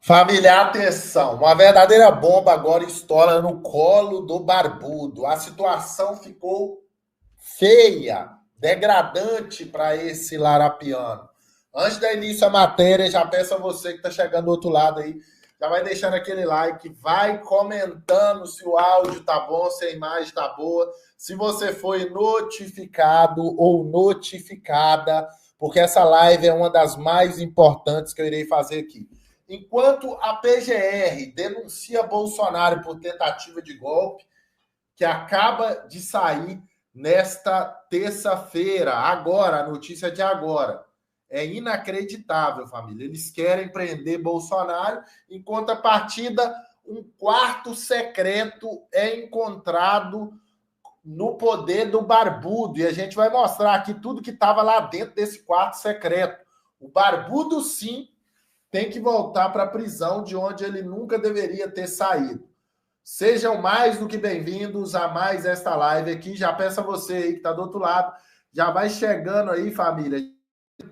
Família, atenção! Uma verdadeira bomba agora estoura no colo do barbudo. A situação ficou feia, degradante para esse larapiano. Antes da início a matéria, já peço a você que está chegando do outro lado aí, já vai deixando aquele like, vai comentando se o áudio tá bom, se a imagem tá boa, se você foi notificado ou notificada, porque essa live é uma das mais importantes que eu irei fazer aqui. Enquanto a PGR denuncia Bolsonaro por tentativa de golpe, que acaba de sair nesta terça-feira, agora, a notícia de agora. É inacreditável, família. Eles querem prender Bolsonaro, em contrapartida, um quarto secreto é encontrado no poder do barbudo. E a gente vai mostrar aqui tudo que estava lá dentro desse quarto secreto. O barbudo, sim, tem que voltar para a prisão de onde ele nunca deveria ter saído. Sejam mais do que bem-vindos a mais esta live aqui. Já peço a você aí que está do outro lado, já vai chegando aí, família,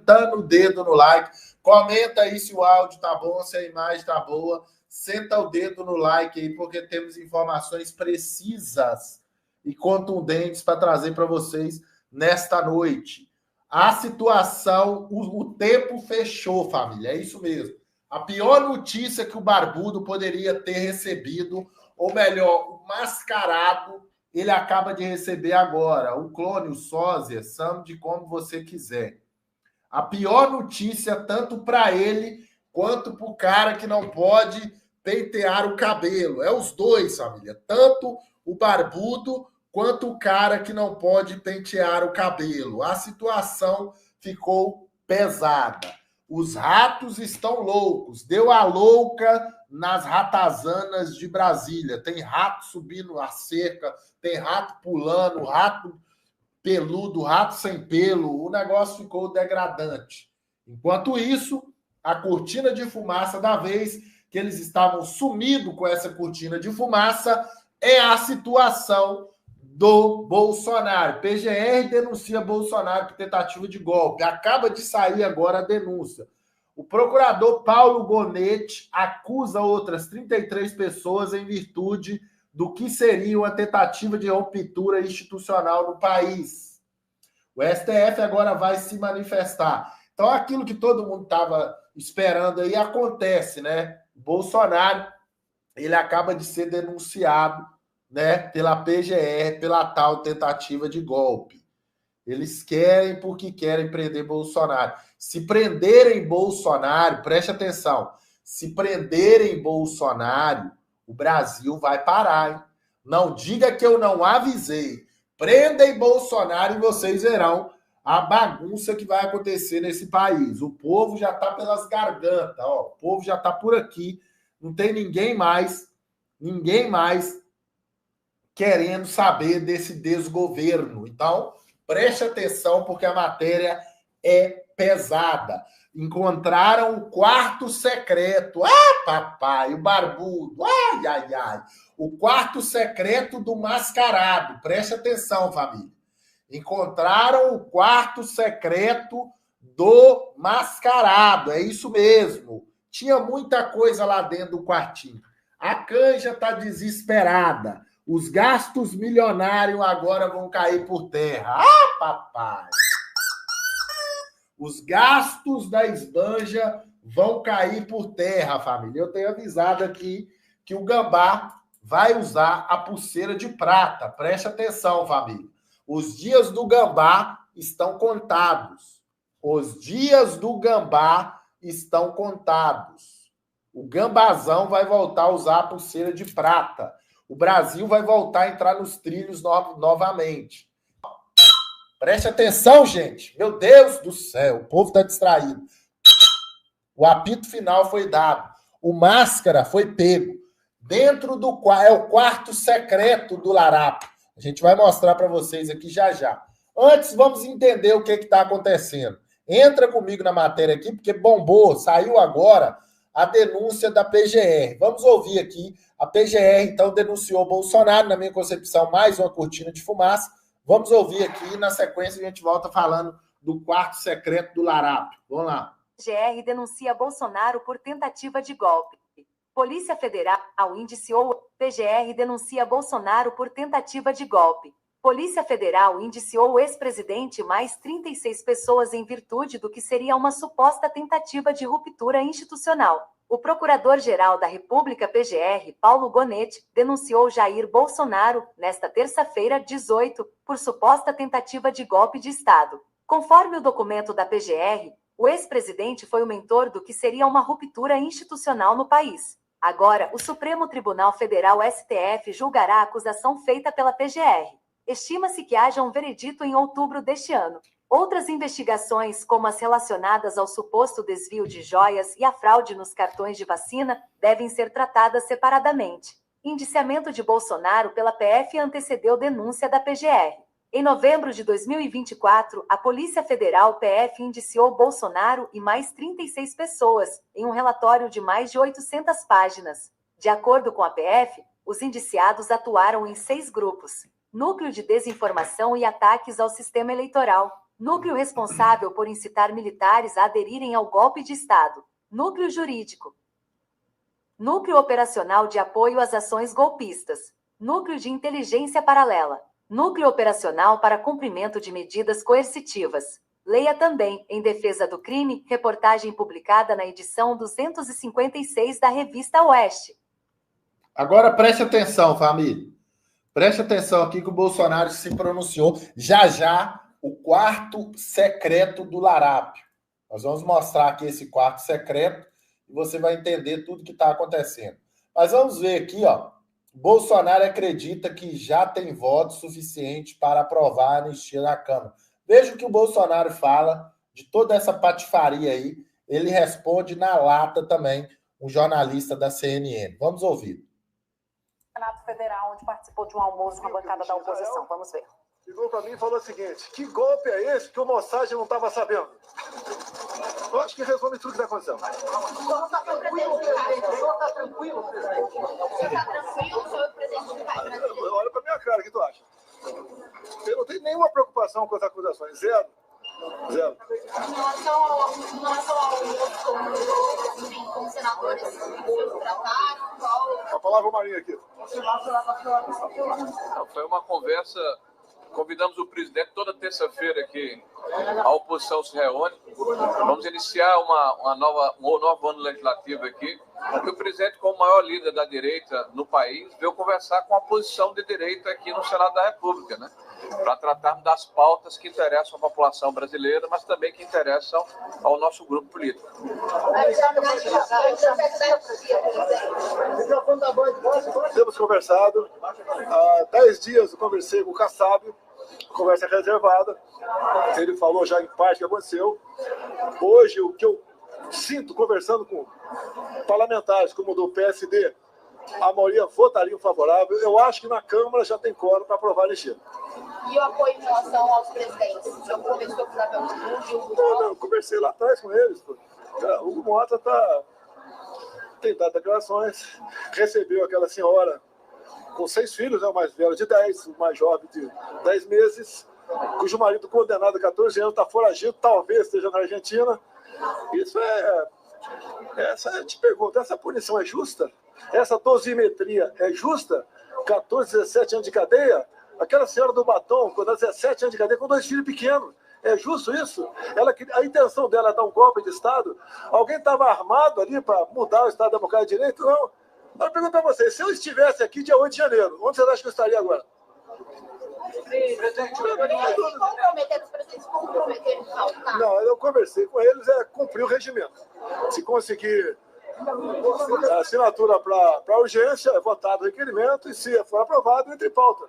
dando o dedo no like. Comenta aí se o áudio tá bom, se a imagem tá boa. Senta o dedo no like aí, porque temos informações precisas e contundentes para trazer para vocês nesta noite. A situação, o tempo fechou, família, é isso mesmo. A pior notícia que o barbudo poderia ter recebido, ou melhor, o mascarado, ele acaba de receber agora. O clone, o sósia, chame de como você quiser. A pior notícia, tanto para ele quanto para o cara que não pode pentear o cabelo. É os dois, família. Tanto o barbudo quanto o cara que não pode pentear o cabelo. A situação ficou pesada. Os ratos estão loucos. Deu a louca nas ratazanas de Brasília. Tem rato subindo a cerca, tem rato pulando, rato peludo, rato sem pelo. O negócio ficou degradante. Enquanto isso, a cortina de fumaça da vez que eles estavam sumidos com essa cortina de fumaça é a situação do Bolsonaro. PGR denuncia Bolsonaro por tentativa de golpe. Acaba de sair agora a denúncia. O procurador Paulo Gonetti acusa outras 33 pessoas em virtude do que seria uma tentativa de ruptura institucional no país. O STF agora vai se manifestar. Então, aquilo que todo mundo estava esperando aí acontece, né? O Bolsonaro, ele acaba de ser denunciado, né, pela PGR, pela tal tentativa de golpe. Eles querem porque querem prender Bolsonaro. Se prenderem Bolsonaro, preste atenção, se prenderem Bolsonaro, o Brasil vai parar, hein? Não diga que eu não avisei. Prendem Bolsonaro e vocês verão a bagunça que vai acontecer nesse país. O povo já está pelas gargantas, ó. O povo já está por aqui. Não tem ninguém mais querendo saber desse desgoverno. Então, preste atenção, porque a matéria é pesada. Encontraram o quarto secreto. Ah, papai, o barbudo. Ai, ai, ai. O quarto secreto do mascarado. Preste atenção, família. Encontraram o quarto secreto do mascarado. É isso mesmo. Tinha muita coisa lá dentro do quartinho. A canja está desesperada. Os gastos milionários agora vão cair por terra. Ah, papai! Os gastos da esbanja vão cair por terra, família. Eu tenho avisado aqui que o Gambá vai usar a pulseira de prata. Preste atenção, família. Os dias do Gambá estão contados. Os dias do Gambá estão contados. O Gambazão vai voltar a usar a pulseira de prata. O Brasil vai voltar a entrar nos trilhos novamente. Preste atenção, gente. Meu Deus do céu, o povo está distraído. O apito final foi dado. O máscara foi pego. Dentro do é o quarto secreto do Larápio. A gente vai mostrar para vocês aqui já já. Antes, vamos entender o que está acontecendo. Entra comigo na matéria aqui, porque bombou, saiu agora a denúncia da PGR. Vamos ouvir aqui. A PGR, então, denunciou Bolsonaro, na minha concepção, mais uma cortina de fumaça. Vamos ouvir aqui, na sequência a gente volta falando do quarto secreto do Larápio. Vamos lá. PGR denuncia Bolsonaro por tentativa de golpe. Polícia Federal indiciou PGR denuncia Bolsonaro por tentativa de golpe. Polícia Federal indiciou o ex-presidente mais 36 pessoas em virtude do que seria uma suposta tentativa de ruptura institucional. O Procurador-Geral da República PGR, Paulo Gonetti, denunciou Jair Bolsonaro, nesta terça-feira, 18, por suposta tentativa de golpe de Estado. Conforme o documento da PGR, o ex-presidente foi o mentor do que seria uma ruptura institucional no país. Agora, o Supremo Tribunal Federal STF julgará a acusação feita pela PGR. Estima-se que haja um veredito em outubro deste ano. Outras investigações, como as relacionadas ao suposto desvio de joias e a fraude nos cartões de vacina, devem ser tratadas separadamente. Indiciamento de Bolsonaro pela PF antecedeu denúncia da PGR. Em novembro de 2024, a Polícia Federal PF indiciou Bolsonaro e mais 36 pessoas, em um relatório de mais de 800 páginas. De acordo com a PF, os indiciados atuaram em 6 grupos. Núcleo de Desinformação e Ataques ao Sistema Eleitoral. Núcleo responsável por incitar militares a aderirem ao golpe de Estado. Núcleo Jurídico. Núcleo Operacional de Apoio às Ações Golpistas. Núcleo de Inteligência Paralela. Núcleo Operacional para Cumprimento de Medidas Coercitivas. Leia também, em defesa do crime, reportagem publicada na edição 256 da Revista Oeste. Agora preste atenção, família. Preste atenção aqui que o Bolsonaro se pronunciou. Já, o quarto secreto do Larápio. Nós vamos mostrar aqui esse quarto secreto e você vai entender tudo que está acontecendo. Mas vamos ver aqui, ó. Bolsonaro acredita que já tem voto suficiente para aprovar a anistia na Câmara. Veja o que o Bolsonaro fala de toda essa patifaria aí. Ele responde na lata também, um jornalista da CNN. Vamos ouvir. Senado Federal, onde participou de um almoço com a bancada da oposição. Vamos ver. Ligou para mim e falou o seguinte: que golpe é esse que o Mossad não estava sabendo? Eu acho que resume tudo que está acontecendo. O senhor está tranquilo, presidente? O senhor está tranquilo, presidente? O senhor está tranquilo, senhor presidente do país? Olha para minha cara, o que tu acha? Eu não tenho nenhuma preocupação com as acusações. Zero. Zero. Em relação ao almoço como senadores, trataram, qual... A palavra o Marinho aqui. Foi uma conversa. Convidamos o presidente toda terça-feira aqui. A oposição se reúne. Vamos iniciar um novo ano legislativo aqui. Porque o presidente, como o maior líder da direita no país, veio conversar com a posição de direita aqui no Senado da República, né? Para tratarmos das pautas que interessam a população brasileira, mas também que interessam ao nosso grupo político. Temos conversado. Há 10 dias eu conversei com o Kassab, conversa reservada. Ele falou já em parte o que aconteceu. Hoje, o que eu sinto conversando com parlamentares como o do PSD, a maioria votaria favorável. Eu acho que na Câmara já tem quórum para aprovar a anistia. E o apoio em relação aos presidentes? O senhor conversou com o Gabriel Montucci? Não, eu conversei lá atrás com eles. O Hugo Mota tem dado declarações, recebeu aquela senhora com 6 filhos, o mais velho de 10, o mais jovem de 10 meses, cujo marido condenado a 14 anos está foragido, talvez esteja na Argentina. Isso eu te pergunto, essa punição é justa? Essa dosimetria é justa? 14, 17 anos de cadeia? Aquela senhora do batom, com 17 anos de cadeia, com 2 filhos pequenos. É justo isso? A intenção dela é dar um golpe de Estado? Alguém estava armado ali para mudar o Estado Democrático de Direito? Não. Eu pergunto para vocês, se eu estivesse aqui dia 8 de janeiro, onde vocês acham que eu estaria agora? Comprometer os presidentes, comprometer faltar? Não, eu conversei com eles, cumprir o regimento. Se conseguir a assinatura para urgência, é votado o requerimento, e se for aprovado, entra em pauta.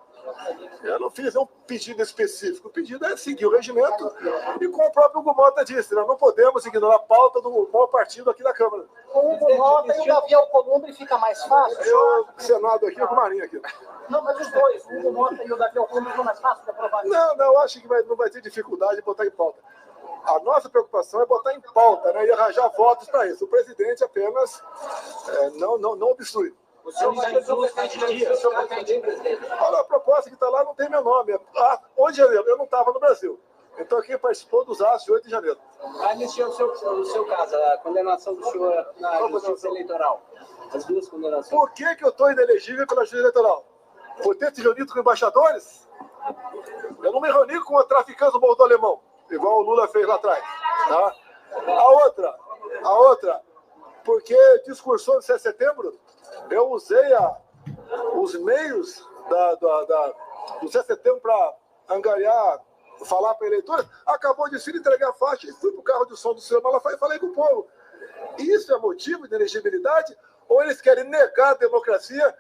Eu não fiz um pedido específico. O pedido é seguir o regimento e, como o próprio Hugo Mota disse, nós não podemos ignorar a pauta do maior partido aqui da Câmara. Com o Hugo Mota e o Davi Alcolumbre fica mais fácil? Eu, Senado aqui, com o Marinho aqui. Não, mas os dois, o Hugo Mota e o Davi Alcolumbre, ficam mais fácil de aprovar? Não, eu acho que não vai ter dificuldade de botar em pauta. A nossa preocupação é botar em pauta, né, e arranjar votos para isso. O presidente apenas não obstrui. O senhor vai ter presidente? Olha, a proposta que está lá não tem meu nome. 8 de janeiro, eu não estava no Brasil. Então, quem participou dos atos de 8 de janeiro. A anistia o seu caso, a condenação do senhor na justiça eleitoral. As duas condenações. Por que eu estou inelegível pela justiça eleitoral? Por ter se reunido com embaixadores? Eu não me reuni com a traficante do Morro do Alemão, igual o Lula fez lá atrás. Tá? A outra, porque discursou no 7 de setembro, eu usei os meios do 7 de setembro para angariar, falar para eleitores, acabou de se entregar a faixa e fui para o carro de som do senhor Malafaia e falei com o povo. Isso é motivo de inelegibilidade ou eles querem negar a democracia,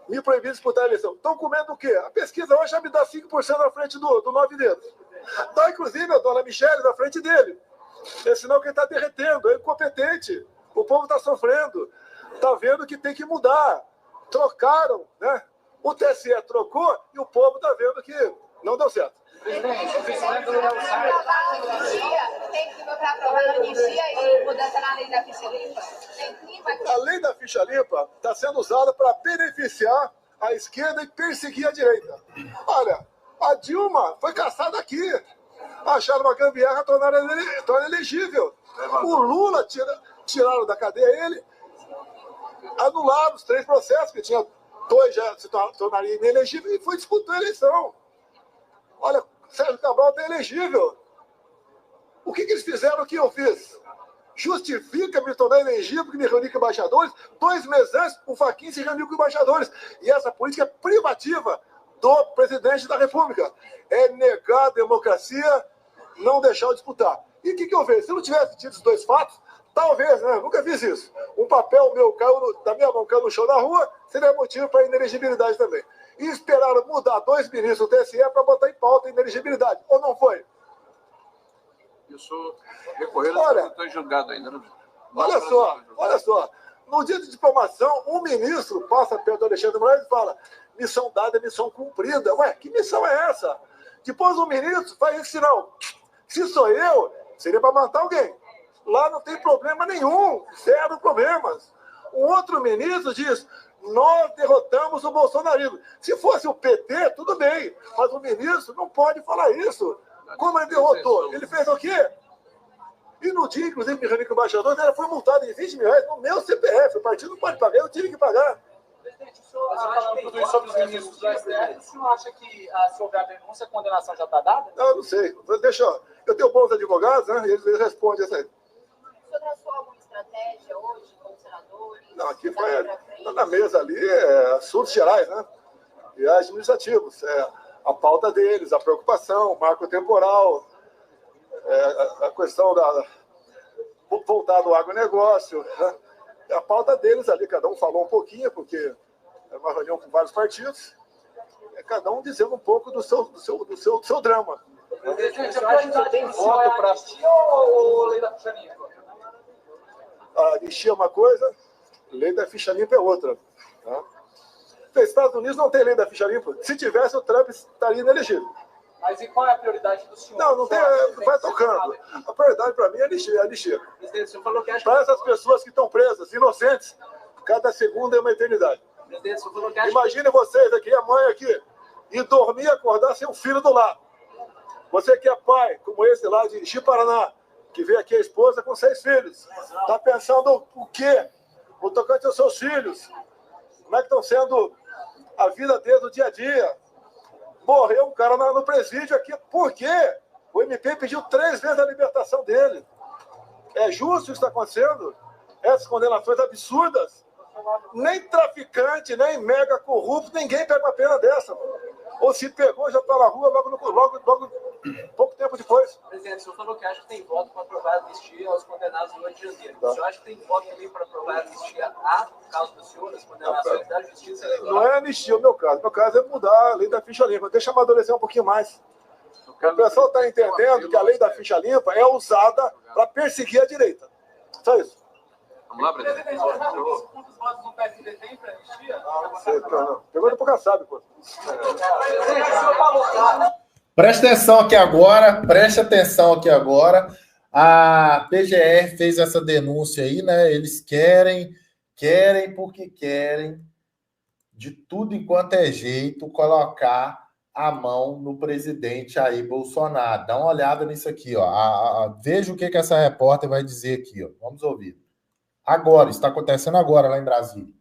me proibir de disputar a eleição? Estão comendo o quê? A pesquisa hoje já me dá 5% na frente do 9 dedos. Dá, inclusive, a dona Michele na frente dele. É sinal que ele está derretendo, é incompetente. O povo está sofrendo. Está vendo que tem que mudar. Trocaram, né? O TSE trocou e o povo está vendo que não deu certo. Presidente, o presidente Lula tem clima para aprovar a anistia e mudança na lei da ficha limpa? Tem clima aqui? A lei da ficha limpa está sendo usada para beneficiar a esquerda e perseguir a direita. Olha, a Dilma foi caçada aqui. Acharam uma gambiarra, tornaram elegível. O Lula tiraram da cadeia ele, anularam os 3 processos, que tinha 2 já se tornariam inelegíveis e foi disputar a eleição. Olha, Sérgio Cabral está elegível. O que eles fizeram que eu fiz? Justifica me tornar elegível porque me reuni com embaixadores. 2 meses antes, o Fachin se reuniu com embaixadores. E essa política é privativa do presidente da República. É negar a democracia, não deixar eu disputar. E o que eu vejo? Se eu não tivesse tido os 2 fatos, talvez, né? Nunca fiz isso. Um papel meu caiu da minha mão, caiu no chão da rua, seria motivo para inelegibilidade também. E esperaram mudar 2 ministros do TSE para botar em pauta a inelegibilidade. Ou não foi? Isso recorreram, não estou julgado ainda. Não. Olha só. No dia de diplomação, um ministro passa perto do Alexandre de Moraes e fala: missão dada, missão cumprida. Ué, que missão é essa? Depois o ministro faz esse sinal. Se sou eu, seria para matar alguém. Lá não tem problema nenhum, 0 problemas. Um outro ministro diz: nós derrotamos o bolsonarismo. Se fosse o PT, tudo bem, mas o ministro não pode falar isso. Como ele derrotou? Ele fez o quê? E no dia, inclusive, me reuni com o embaixador, ele foi multado em R$20 mil no meu CPF. O partido não pode pagar, eu tive que pagar. Presidente, o senhor falando tudo isso sobre os ministros do STF, o senhor acha que, se houver a denúncia, a condenação já está dada? Não sei. Eu tenho bons advogados, né? E eles respondem isso aí. O senhor traçou alguma estratégia hoje com os senadores? Não, aqui foi na mesa ali, assuntos gerais, né? E administrativos. A pauta deles, a preocupação, o marco temporal, a questão voltar do agronegócio, né? A pauta deles ali, cada um falou um pouquinho, porque é uma reunião com vários partidos, cada um dizendo um pouco do seu drama. Presidente, a acha que tem voto para anistia ou lei da ficha limpa? A anistia é uma coisa, lei da ficha limpa é outra. Tá? Nos Estados Unidos não tem lei da ficha limpa. Se tivesse, o Trump estaria inelegível. Mas e qual é a prioridade do senhor? Não tem, vai tocando. A prioridade para mim é anistia. Presidente, o senhor falou que acha para essas pessoas que estão presas, inocentes, cada segundo é uma eternidade. Presidente, o senhor falou que acha Imagine vocês aqui, a mãe aqui, e dormir e acordar sem um filho do lado. Você que é pai, como esse lá de Ji-Paraná, que veio aqui a esposa com 6 filhos, está pensando o quê? O tocante aos seus filhos. Como é que estão sendo a vida deles no dia a dia? Morreu um cara no presídio aqui. Por quê? O MP pediu 3 vezes a libertação dele. É justo isso que está acontecendo? Essas condenações absurdas? Nem traficante, nem mega corrupto, ninguém pega uma pena dessa. Ou se pegou, já está na rua logo pouco tempo depois. Presidente, o senhor falou que acha que tem voto para aprovar a anistia aos condenados no 8 de janeiro. Tá. O senhor acha que tem voto também para aprovar a anistia no caso do senhor, as condenações da justiça eleitoral? Não é anistia o meu caso. Meu caso é mudar a lei da ficha limpa. Deixa eu amadurecer um pouquinho mais. O pessoal está entendendo que a lei da ficha limpa é usada para perseguir a direita. Só isso. Vamos lá, presidente. Quantos votos no PSD tem para anistia? Não. Pergunta para o Kassab, pô. Preste atenção aqui agora. A PGR fez essa denúncia aí, né? Eles querem porque querem, de tudo enquanto é jeito, colocar a mão no presidente Jair Bolsonaro. Dá uma olhada nisso aqui, ó. Veja o que essa repórter vai dizer aqui, ó. Vamos ouvir. Agora, está acontecendo agora lá em Brasília.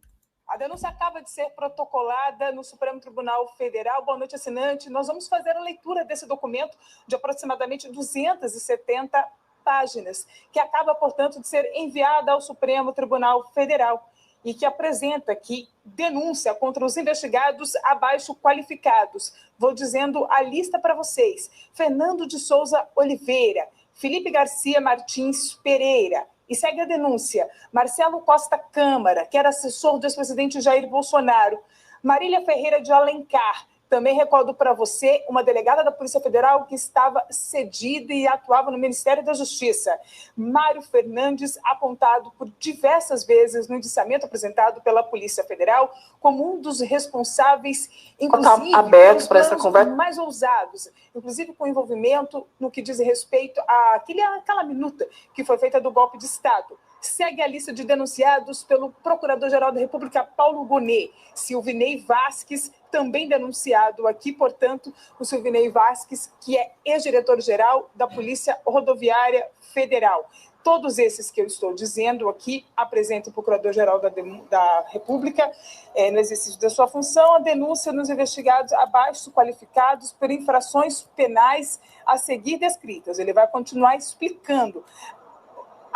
A denúncia acaba de ser protocolada no Supremo Tribunal Federal. Boa noite, assinante. Nós vamos fazer a leitura desse documento de aproximadamente 270 páginas, que acaba, portanto, de ser enviada ao Supremo Tribunal Federal e que apresenta aqui denúncia contra os investigados abaixo qualificados. Vou dizendo a lista para vocês. Fernando de Souza Oliveira, Felipe Garcia Martins Pereira. E segue a denúncia: Marcelo Costa Câmara, que era assessor do ex-presidente Jair Bolsonaro. Marília Ferreira de Alencar. Também recordo para você uma delegada da Polícia Federal que estava cedida e atuava no Ministério da Justiça. Mário Fernandes, apontado por diversas vezes no indiciamento apresentado pela Polícia Federal como um dos responsáveis, inclusive, aberto para essa conversa, mais ousados, inclusive com envolvimento no que diz respeito àquela minuta que foi feita do golpe de Estado. Segue a lista de denunciados pelo Procurador-Geral da República, Paulo Gonet. Silvinei Vasques, também denunciado aqui, portanto, o Silvinei Vasques, que é ex-diretor-geral da Polícia Rodoviária Federal. Todos esses que eu estou dizendo aqui apresentam o Procurador-Geral da República, no exercício da sua função, a denúncia nos investigados abaixo qualificados por infrações penais a seguir descritas. Ele vai continuar explicando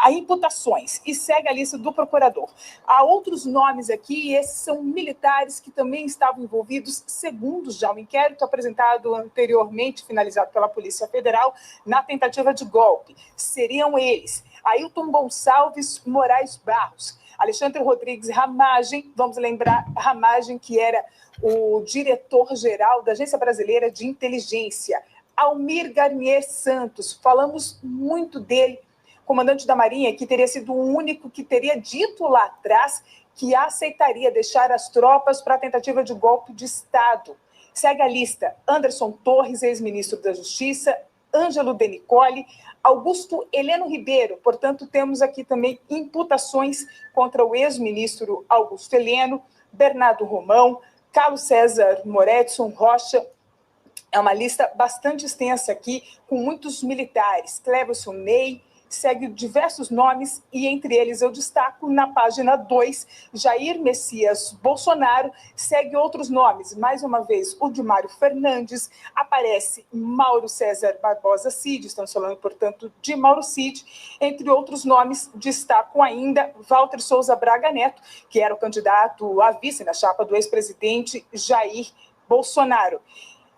a imputações e segue a lista do procurador. Há outros nomes aqui, e esses são militares que também estavam envolvidos, segundo já o inquérito apresentado anteriormente, finalizado pela Polícia Federal, na tentativa de golpe. Seriam eles: Ailton Gonçalves Moraes Barros, Alexandre Rodrigues Ramagem, vamos lembrar, Ramagem, que era o diretor-geral da Agência Brasileira de Inteligência, Almir Garnier Santos, falamos muito dele, comandante da Marinha, que teria sido o único que teria dito lá atrás que aceitaria deixar as tropas para a tentativa de golpe de Estado. Segue a lista: Anderson Torres, ex-ministro da Justiça, Ângelo De Nicoli, Augusto Heleno Ribeiro. Portanto, temos aqui também imputações contra o ex-ministro Augusto Heleno, Bernardo Romão, Carlos César Moretson Rocha. É uma lista bastante extensa aqui, com muitos militares. Cleverson Ney, segue diversos nomes, e entre eles eu destaco na página 2, Jair Messias Bolsonaro, segue outros nomes, mais uma vez o de Mário Fernandes, aparece Mauro César Barbosa Cid, estamos falando, portanto, de Mauro Cid, entre outros nomes, destaco ainda Walter Souza Braga Neto, que era o candidato a vice na chapa do ex-presidente Jair Bolsonaro.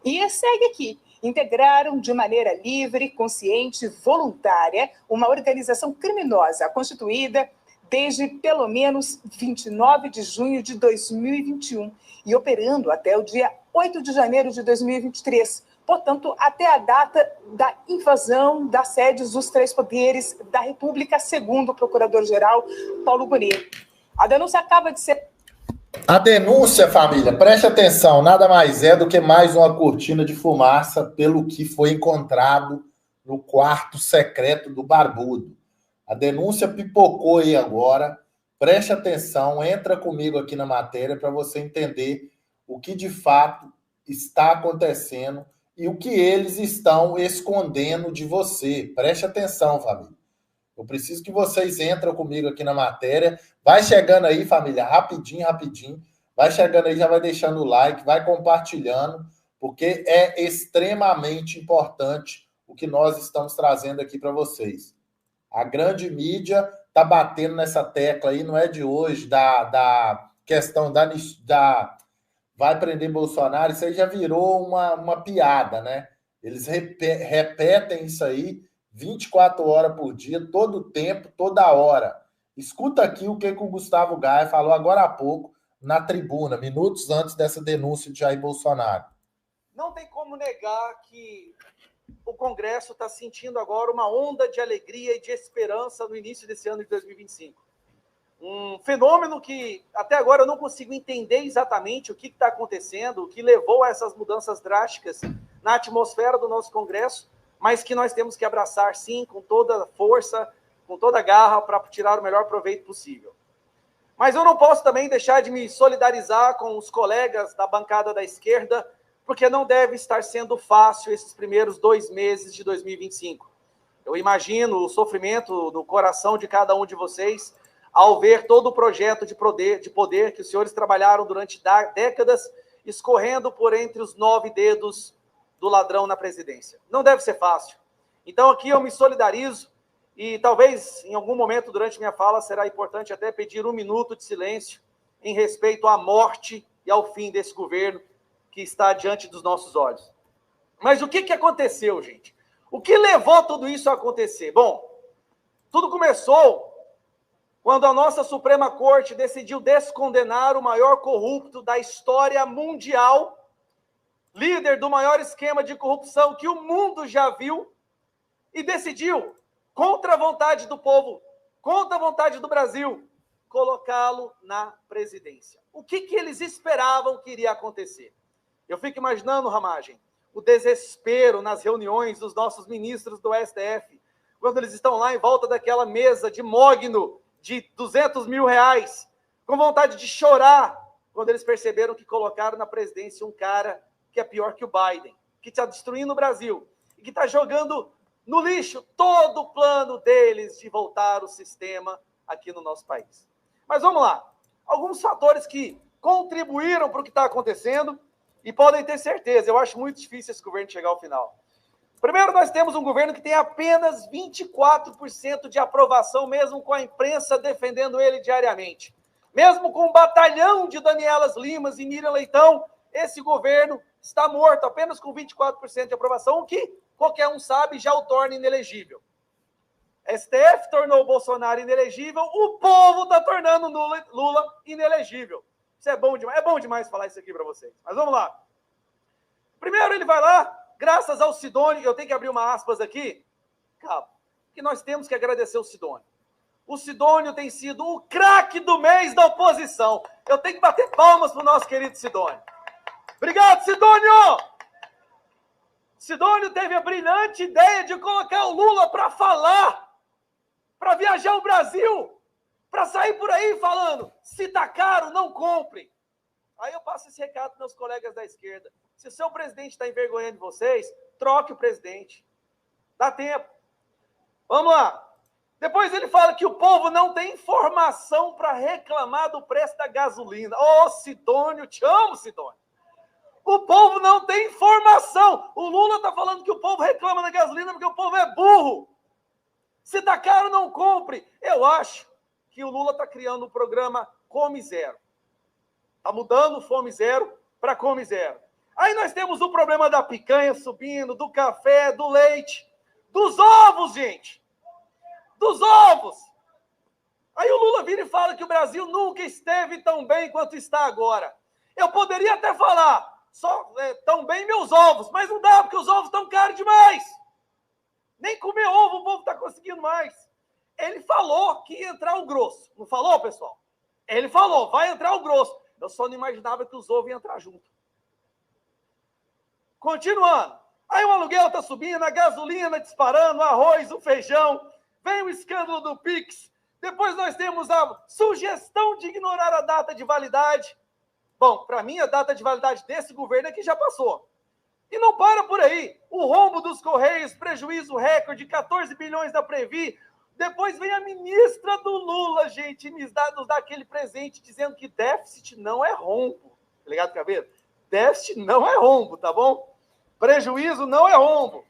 E segue aqui: integraram de maneira livre, consciente, voluntária, uma organização criminosa constituída desde pelo menos 29 de junho de 2021 e operando até o dia 8 de janeiro de 2023, portanto, até a data da invasão das sedes dos três poderes da República, segundo o Procurador-Geral Paulo Gonet. A denúncia acaba de ser... A denúncia, família, preste atenção, nada mais é do que mais uma cortina de fumaça pelo que foi encontrado no quarto secreto do Barbudo. A denúncia pipocou aí agora, preste atenção, entra comigo aqui na matéria para você entender o que de fato está acontecendo e o que eles estão escondendo de você. Preste atenção, família. Eu preciso que vocês entrem comigo aqui na matéria. Vai chegando aí, família, rapidinho. Vai chegando aí, já vai deixando o like, vai compartilhando, porque é extremamente importante o que nós estamos trazendo aqui para vocês. A grande mídia está batendo nessa tecla aí, não é de hoje, da questão da vai prender Bolsonaro. Isso aí já virou uma piada, né? Eles repetem isso aí 24 horas por dia, todo o tempo, toda hora. Escuta aqui o que o Gustavo Gaia falou agora há pouco na tribuna, minutos antes dessa denúncia de Jair Bolsonaro. Não tem como negar que o Congresso está sentindo agora uma onda de alegria e de esperança no início desse ano de 2025. Um fenômeno que até agora eu não consigo entender exatamente o que está acontecendo, o que levou a essas mudanças drásticas na atmosfera do nosso Congresso, mas que nós temos que abraçar, sim, com toda força, com toda a garra, para tirar o melhor proveito possível. Mas eu não posso também deixar de me solidarizar com os colegas da bancada da esquerda, porque não deve estar sendo fácil esses primeiros 2 meses de 2025. Eu imagino o sofrimento no coração de cada um de vocês ao ver todo o projeto de poder que os senhores trabalharam durante décadas, escorrendo por entre os 9 dedos do ladrão na presidência. Não deve ser fácil. Então, aqui eu me solidarizo e talvez, em algum momento durante minha fala, será importante até pedir 1 minuto de silêncio em respeito à morte e ao fim desse governo que está diante dos nossos olhos. Mas o que aconteceu, gente? O que levou tudo isso a acontecer? Bom, tudo começou quando a nossa Suprema Corte decidiu descondenar o maior corrupto da história mundial, líder do maior esquema de corrupção que o mundo já viu, e decidiu, contra a vontade do povo, contra a vontade do Brasil, colocá-lo na presidência. O que eles esperavam que iria acontecer? Eu fico imaginando, Ramagem, o desespero nas reuniões dos nossos ministros do STF, quando eles estão lá em volta daquela mesa de mogno de R$200 mil, com vontade de chorar, quando eles perceberam que colocaram na presidência um cara que é pior que o Biden, que está destruindo o Brasil, e que está jogando no lixo todo o plano deles de voltar o sistema aqui no nosso país. Mas vamos lá. Alguns fatores que contribuíram para o que está acontecendo e podem ter certeza, eu acho muito difícil esse governo chegar ao final. Primeiro, nós temos um governo que tem apenas 24% de aprovação, mesmo com a imprensa defendendo ele diariamente. Mesmo com um batalhão de Danielas Limas e Miriam Leitão, esse governo está morto, apenas com 24% de aprovação, o que qualquer um sabe já o torna inelegível. STF tornou o Bolsonaro inelegível, o povo está tornando Lula inelegível. Isso é bom demais falar isso aqui para vocês. Mas vamos lá. Primeiro ele vai lá, graças ao Sidônio, eu tenho que abrir uma aspas aqui, calma, que nós temos que agradecer o Sidônio. O Sidônio tem sido o craque do mês da oposição. Eu tenho que bater palmas para o nosso querido Sidônio. Obrigado, Sidônio! Sidônio teve a brilhante ideia de colocar o Lula para falar, para viajar o Brasil, para sair por aí falando, se tá caro, não compre. Aí eu passo esse recado para meus colegas da esquerda. Se o seu presidente está envergonhando vocês, troque o presidente. Dá tempo. Vamos lá. Depois ele fala que o povo não tem informação para reclamar do preço da gasolina. Ô, Sidônio, te amo, Sidônio. O povo não tem informação. O Lula está falando que o povo reclama da gasolina porque o povo é burro. Se tá caro, não compre. Eu acho que o Lula está criando um programa Come Zero. Está mudando o Fome Zero para Come Zero. Aí nós temos o problema da picanha subindo, do café, do leite, dos ovos, gente. Dos ovos. Aí o Lula vira e fala que o Brasil nunca esteve tão bem quanto está agora. Eu poderia até falar, tão bem meus ovos, mas não dá, porque os ovos estão caros demais. Nem comer ovo o povo está conseguindo mais. Ele falou que ia entrar o grosso. Não falou, pessoal? Ele falou, vai entrar o grosso. Eu só não imaginava que os ovos iam entrar junto. Continuando. Aí o aluguel está subindo, a gasolina disparando, o arroz, o feijão. Vem o escândalo do Pix. Depois nós temos a sugestão de ignorar a data de validade. Bom, para mim, a data de validade desse governo é que já passou. E não para por aí. O rombo dos Correios, prejuízo recorde, 14 bilhões da Previ. Depois vem a ministra do Lula, gente, nos dá aquele presente dizendo que déficit não é rombo. Tá ligado, Caveiro? Déficit não é rombo, tá bom? Prejuízo não é rombo.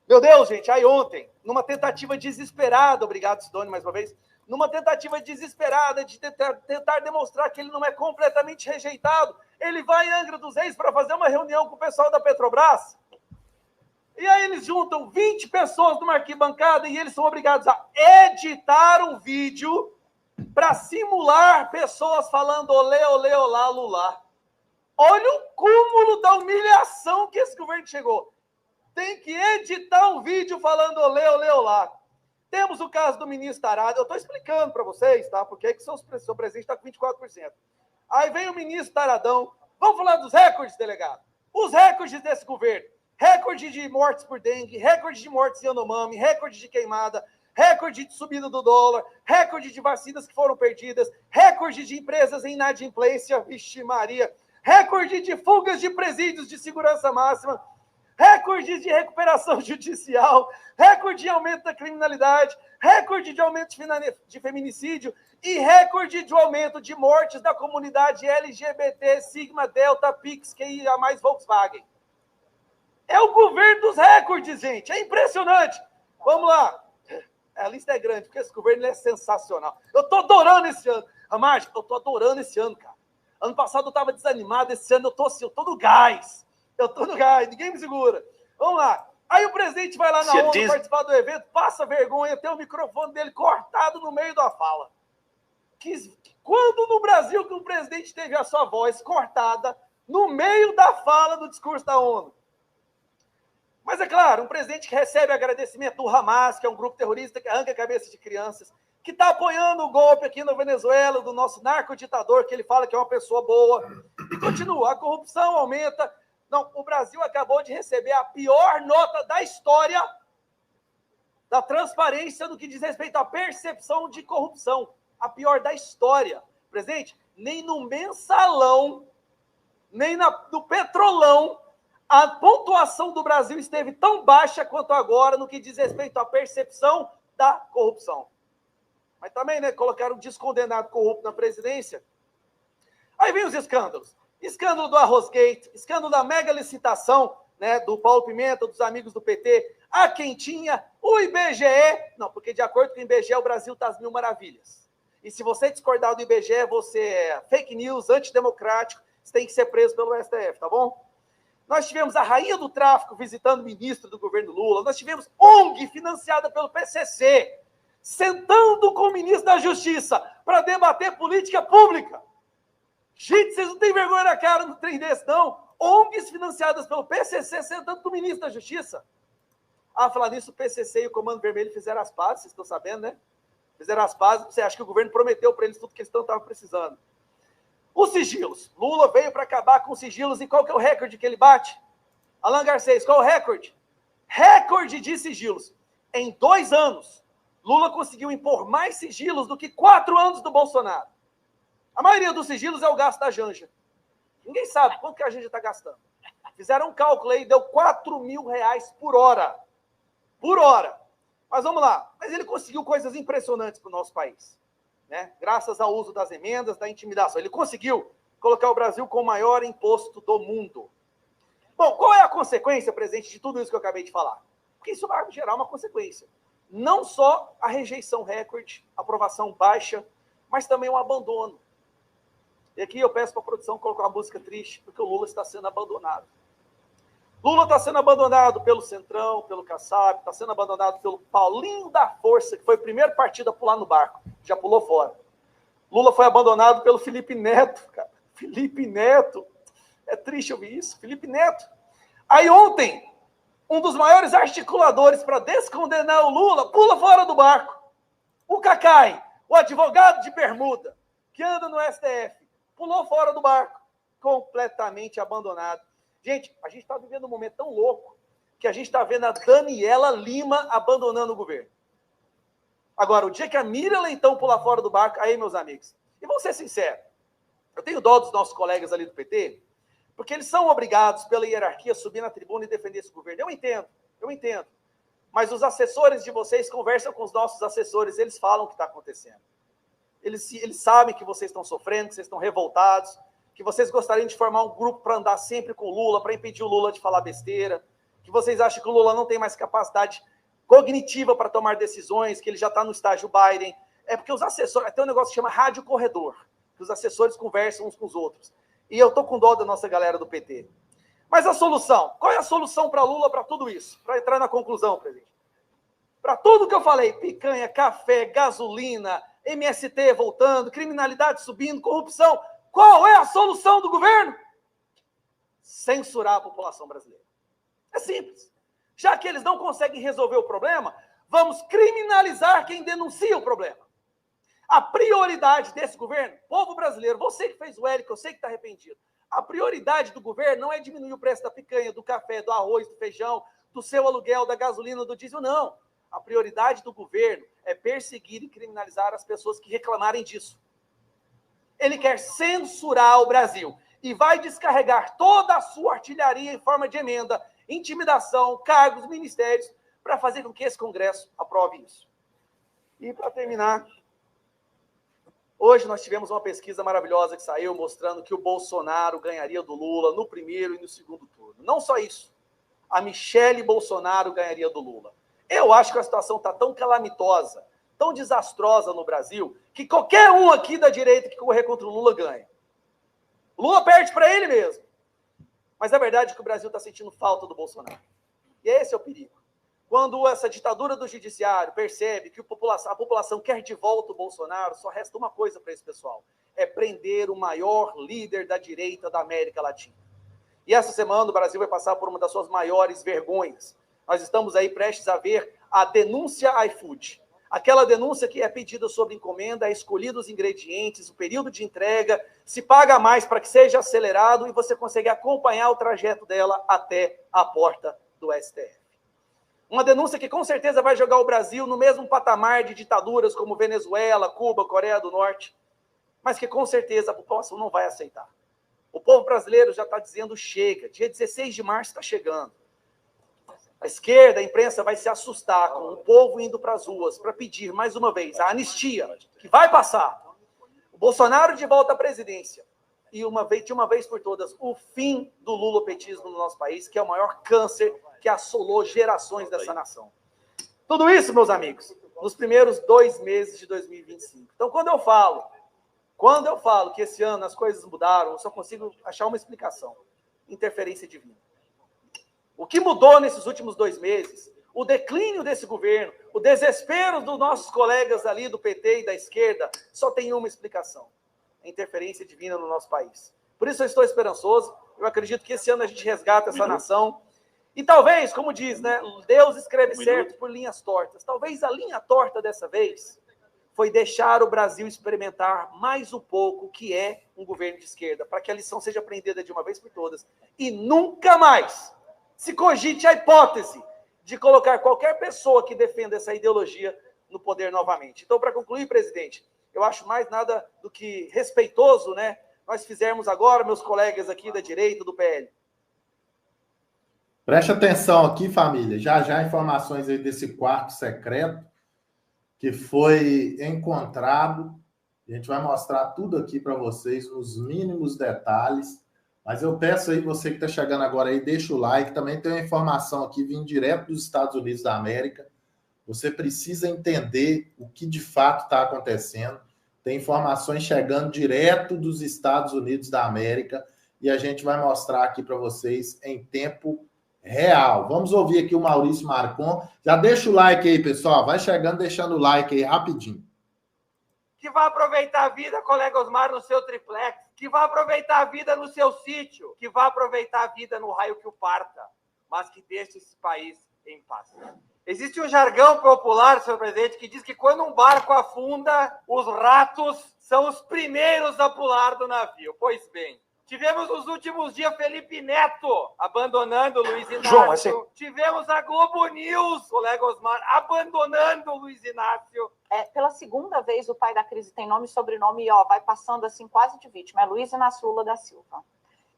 Meu Deus, gente, aí ontem, numa tentativa desesperada, obrigado, Sidônio, mais uma vez, numa tentativa desesperada de tentar demonstrar que ele não é completamente rejeitado, ele vai em Angra dos Reis para fazer uma reunião com o pessoal da Petrobras. E aí eles juntam 20 pessoas numa arquibancada e eles são obrigados a editar um vídeo para simular pessoas falando olê, olê, olá, lulá. Olha o cúmulo da humilhação que esse governo chegou. Tem que editar um vídeo falando olê, olê, olá. Temos o caso do ministro Tarado. Eu estou explicando para vocês, tá? Porque é que seu presidente está com 24%. Aí vem o ministro Taradão. Vamos falar dos recordes, delegado. Os recordes desse governo. Recorde de mortes por dengue, recorde de mortes em Yanomami, recorde de queimada, recorde de subida do dólar, recorde de vacinas que foram perdidas, recorde de empresas em inadimplência, vixe Maria. recorde de fugas de presídios de segurança máxima, recorde de recuperação judicial, recorde de aumento da criminalidade, recorde de aumento de feminicídio e recorde de aumento de mortes da comunidade LGBT, Sigma, Delta, Pix, QIA+, Volkswagen. É o governo dos recordes, gente. É impressionante. Vamos lá. A lista é grande, porque esse governo é sensacional. Eu estou adorando esse ano. Ramage, eu estou adorando esse ano, cara. Ano passado eu estava desanimado, esse ano eu estou assim, eu estou no gás. Eu estou no gás, ninguém me segura. Vamos lá. Aí o presidente vai lá na ONU participar do evento, passa vergonha, tem o microfone dele cortado no meio da fala. Quando no Brasil que o presidente teve a sua voz cortada no meio da fala do discurso da ONU? Mas é claro, um presidente que recebe agradecimento do Hamas, que é um grupo terrorista que arranca a cabeça de crianças, que está apoiando o golpe aqui na Venezuela do nosso narcoditador, que ele fala que é uma pessoa boa, e continua, a corrupção aumenta. Não, o Brasil acabou de receber a pior nota da história da transparência no que diz respeito à percepção de corrupção. A pior da história. Presidente, nem no mensalão, nem no petrolão, a pontuação do Brasil esteve tão baixa quanto agora no que diz respeito à percepção da corrupção. Mas também, né, colocaram um descondenado corrupto na presidência. Aí vem os escândalos. Escândalo do Arrosgate, escândalo da mega licitação, né, do Paulo Pimenta, dos amigos do PT, a Quentinha, o IBGE. Não, porque de acordo com o IBGE, o Brasil está às mil maravilhas. E se você discordar do IBGE, você é fake news, antidemocrático, você tem que ser preso pelo STF, tá bom? Nós tivemos a rainha do tráfico visitando o ministro do governo Lula, nós tivemos ONG financiada pelo PCC, sentando com o ministro da Justiça para debater política pública. Gente, vocês não têm vergonha na cara no trem desse, não? ONGs financiadas pelo PCC sentando com o ministro da Justiça. Ah, falar nisso, o PCC e o Comando Vermelho fizeram as pazes, vocês estão sabendo, né? Fizeram as pazes, você acha que o governo prometeu para eles tudo que eles estavam precisando. Os sigilos. Lula veio para acabar com os sigilos, e qual que é o recorde que ele bate? Alan Garcês, qual é o recorde? Recorde de sigilos. Em 2 anos, Lula conseguiu impor mais sigilos do que 4 anos do Bolsonaro. A maioria dos sigilos é o gasto da Janja. Ninguém sabe quanto que a Janja está gastando. Fizeram um cálculo aí, deu R$4.000 por hora. Por hora. Mas vamos lá. Mas ele conseguiu coisas impressionantes para o nosso país, né? Graças ao uso das emendas, da intimidação. Ele conseguiu colocar o Brasil com o maior imposto do mundo. Bom, qual é a consequência, presidente, de tudo isso que eu acabei de falar? Porque isso vai gerar uma consequência. Não só a rejeição recorde, a aprovação baixa, mas também o abandono. E aqui eu peço para a produção colocar uma música triste, porque o Lula está sendo abandonado. Lula está sendo abandonado pelo Centrão, pelo Kassab, está sendo abandonado pelo Paulinho da Força, que foi o primeiro partido a pular no barco, já pulou fora. Lula foi abandonado pelo Felipe Neto, cara. Felipe Neto. É triste ouvir isso, Felipe Neto. Aí ontem, um dos maiores articuladores para descondenar o Lula pula fora do barco. O Cacai, o advogado de bermuda, que anda no STF, pulou fora do barco, completamente abandonado. Gente, a gente está vivendo um momento tão louco que a gente está vendo a Daniela Lima abandonando o governo. Agora, o dia que a Miriam Leitão pular fora do barco, aí, meus amigos, e vamos ser sinceros, eu tenho dó dos nossos colegas ali do PT, porque eles são obrigados pela hierarquia a subir na tribuna e defender esse governo. Eu entendo. Mas os assessores de vocês conversam com os nossos assessores, eles falam o que está acontecendo. Eles sabem que vocês estão sofrendo, que vocês estão revoltados, que vocês gostariam de formar um grupo para andar sempre com o Lula, para impedir o Lula de falar besteira, que vocês acham que o Lula não tem mais capacidade cognitiva para tomar decisões, que ele já está no estágio Biden. É porque os assessores... Tem um negócio que chama rádio corredor, que os assessores conversam uns com os outros. E eu estou com dó da nossa galera do PT. Mas a solução? Qual é a solução para Lula para tudo isso? Para entrar na conclusão, presidente. Para tudo que eu falei, picanha, café, gasolina, MST voltando, criminalidade subindo, corrupção. Qual é a solução do governo? Censurar a população brasileira. É simples. Já que eles não conseguem resolver o problema, vamos criminalizar quem denuncia o problema. A prioridade desse governo, povo brasileiro, você que fez o Hélio, eu sei que está arrependido, a prioridade do governo não é diminuir o preço da picanha, do café, do arroz, do feijão, do seu aluguel, da gasolina, do diesel, não. A prioridade do governo é perseguir e criminalizar as pessoas que reclamarem disso. Ele quer censurar o Brasil. e vai descarregar toda a sua artilharia em forma de emenda, intimidação, cargos, ministérios, para fazer com que esse Congresso aprove isso. E, para terminar, hoje nós tivemos uma pesquisa maravilhosa que saiu mostrando que o Bolsonaro ganharia do Lula no primeiro e no segundo turno. Não só isso, a Michele Bolsonaro ganharia do Lula. Eu acho que a situação está tão calamitosa, tão desastrosa no Brasil, que qualquer um aqui da direita que correr contra o Lula ganha. O Lula perde para ele mesmo. Mas a verdade é que o Brasil está sentindo falta do Bolsonaro. E esse é o perigo. Quando essa ditadura do judiciário percebe que a população quer de volta o Bolsonaro, só resta uma coisa para esse pessoal: é prender o maior líder da direita da América Latina. E essa semana o Brasil vai passar por uma das suas maiores vergonhas. Nós estamos aí prestes a ver a denúncia iFood. Aquela denúncia que é pedida sobre encomenda, é escolhido os ingredientes, o período de entrega, se paga mais para que seja acelerado e você consegue acompanhar o trajeto dela até a porta do STF. Uma denúncia que com certeza vai jogar o Brasil no mesmo patamar de ditaduras como Venezuela, Cuba, Coreia do Norte, mas que com certeza a população não vai aceitar. O povo brasileiro já está dizendo chega, dia 16 de março está chegando. A esquerda, a imprensa vai se assustar com o povo indo para as ruas para pedir, mais uma vez, a anistia, que vai passar. O Bolsonaro de volta à presidência. E de uma vez por todas, o fim do lulopetismo no nosso país, que é o maior câncer que assolou gerações dessa nação. Tudo isso, meus amigos, nos primeiros 2 meses de 2025. Então, quando eu falo que esse ano as coisas mudaram, eu só consigo achar uma explicação: interferência divina. O que mudou nesses últimos 2 meses, o declínio desse governo, o desespero dos nossos colegas ali do PT e da esquerda, só tem uma explicação: a interferência divina no nosso país. Por isso eu estou esperançoso, eu acredito que esse ano a gente resgata essa nação. E talvez, como diz, né, Deus escreve certo por linhas tortas. Talvez a linha torta dessa vez foi deixar o Brasil experimentar mais um pouco o que é um governo de esquerda, para que a lição seja aprendida de uma vez por todas. E nunca mais se cogite a hipótese de colocar qualquer pessoa que defenda essa ideologia no poder novamente. Então, para concluir, presidente, eu acho mais nada do que respeitoso, né, nós fizermos agora, meus colegas aqui da direita, do PL. Preste atenção aqui, família. Já informações aí desse quarto secreto que foi encontrado. A gente vai mostrar tudo aqui para vocês, nos mínimos detalhes. Mas eu peço aí, você que está chegando agora aí, deixa o like. Também tem uma informação aqui vindo direto dos Estados Unidos da América. Você precisa entender o que de fato está acontecendo. Tem informações chegando direto dos Estados Unidos da América e a gente vai mostrar aqui para vocês em tempo real. Vamos ouvir aqui o Maurício Marcon. Já deixa o like aí, pessoal. Vai chegando, deixando o like aí rapidinho. Que vai aproveitar a vida, colega Osmar, no seu triplex. Que vai aproveitar a vida no seu sítio. Que vai aproveitar a vida no raio que o parta. Mas que deixe esse país em paz. Existe um jargão popular, senhor presidente, que diz que quando um barco afunda, os ratos são os primeiros a pular do navio. Pois bem, tivemos nos últimos dias Felipe Neto abandonando o Luiz Inácio. Tivemos a Globo News, colega Osmar, abandonando o Luiz Inácio. Pela segunda vez, o pai da crise tem nome e sobrenome e vai passando assim quase de vítima. É Luiz Inácio Lula da Silva.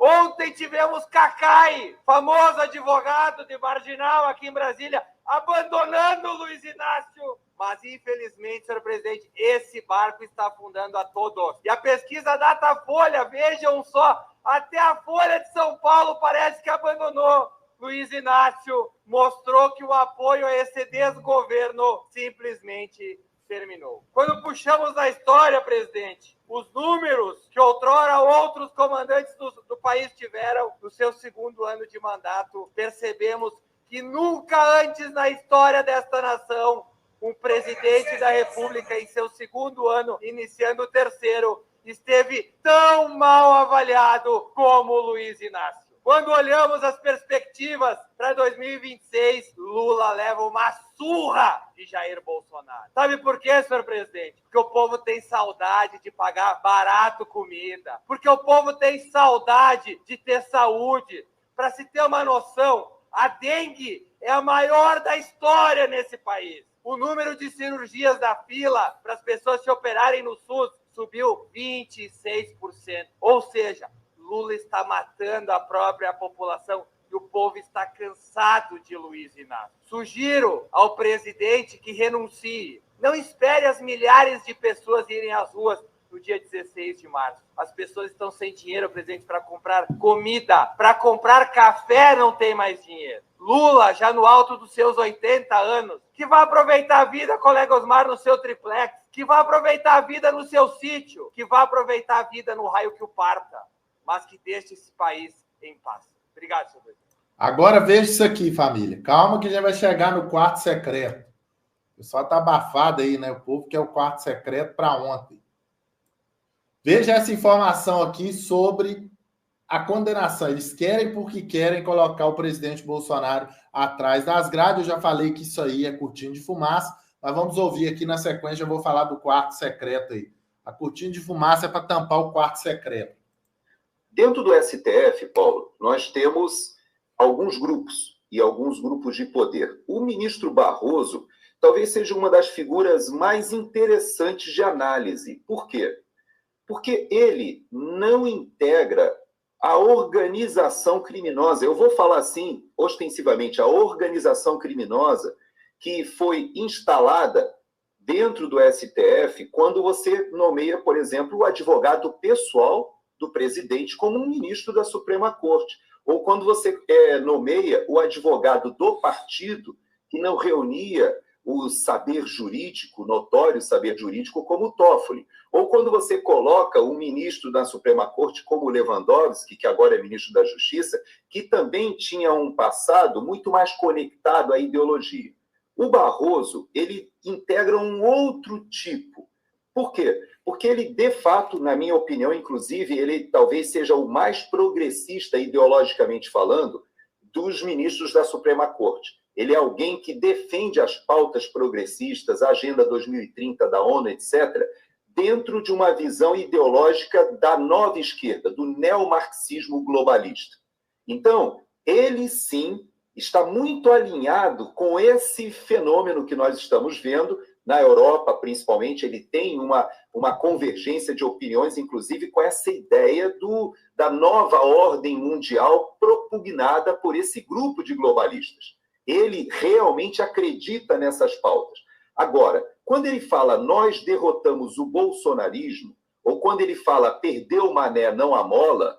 Ontem tivemos Cacai, famoso advogado de Marginal aqui em Brasília, abandonando o Luiz Inácio. Mas, infelizmente, senhor presidente, esse barco está afundando a todos. E a pesquisa Datafolha, vejam só, até a Folha de São Paulo parece que abandonou. Luiz Inácio mostrou que o apoio a esse desgoverno simplesmente terminou. Quando puxamos a história, presidente, os números que outrora outros comandantes do país tiveram no seu segundo ano de mandato, percebemos que nunca antes na história desta nação um presidente da República, em seu segundo ano, iniciando o terceiro, esteve tão mal avaliado como o Luiz Inácio. Quando olhamos as perspectivas para 2026, Lula leva uma surra de Jair Bolsonaro. Sabe por quê, senhor presidente? Porque o povo tem saudade de pagar barato comida. Porque o povo tem saudade de ter saúde. Para se ter uma noção, a dengue é a maior da história nesse país. O número de cirurgias da fila para as pessoas se operarem no SUS subiu 26%. Ou seja, Lula está matando a própria população e o povo está cansado de Luiz Inácio. Sugiro ao presidente que renuncie. Não espere as milhares de pessoas irem às ruas no dia 16 de março. As pessoas estão sem dinheiro, presidente, para comprar comida. Para comprar café não tem mais dinheiro. Lula, já no alto dos seus 80 anos, que vai aproveitar a vida, colega Osmar, no seu triplex, que vai aproveitar a vida no seu sítio, que vai aproveitar a vida no raio que o parta, mas que deixe esse país em paz. Obrigado, senhor presidente. Agora veja isso aqui, família. Calma que a gente vai chegar no quarto secreto. O pessoal tá abafado aí, né? O povo quer o quarto secreto para ontem. Veja essa informação aqui sobre a condenação. Eles querem porque querem colocar o presidente Bolsonaro atrás das grades. Eu já falei que isso aí é cortina de fumaça, mas vamos ouvir aqui na sequência. Eu vou falar do quarto secreto aí. A cortina de fumaça é para tampar o quarto secreto. Dentro do STF, Paulo, nós temos alguns grupos e alguns grupos de poder. O ministro Barroso talvez seja uma das figuras mais interessantes de análise. Por quê? Porque ele não integra a organização criminosa. Eu vou falar assim, ostensivamente, a organização criminosa que foi instalada dentro do STF quando você nomeia, por exemplo, o advogado pessoal do presidente como um ministro da Suprema Corte, ou quando você nomeia o advogado do partido que não reunia o saber jurídico, notório saber jurídico, como o Toffoli, ou quando você coloca o ministro da Suprema Corte como o Lewandowski, que agora é ministro da Justiça, que também tinha um passado muito mais conectado à ideologia. O Barroso, ele integra um outro tipo. Por quê? Porque ele, de fato, na minha opinião, inclusive, ele talvez seja o mais progressista, ideologicamente falando, dos ministros da Suprema Corte. Ele é alguém que defende as pautas progressistas, a Agenda 2030 da ONU, etc., dentro de uma visão ideológica da nova esquerda, do neomarxismo globalista. Então, ele sim está muito alinhado com esse fenômeno que nós estamos vendo na Europa, principalmente. Ele tem uma convergência de opiniões, inclusive com essa ideia da nova ordem mundial propugnada por esse grupo de globalistas. Ele realmente acredita nessas pautas. Agora, quando ele fala nós derrotamos o bolsonarismo, ou quando ele fala perdeu o Mané, não a mola,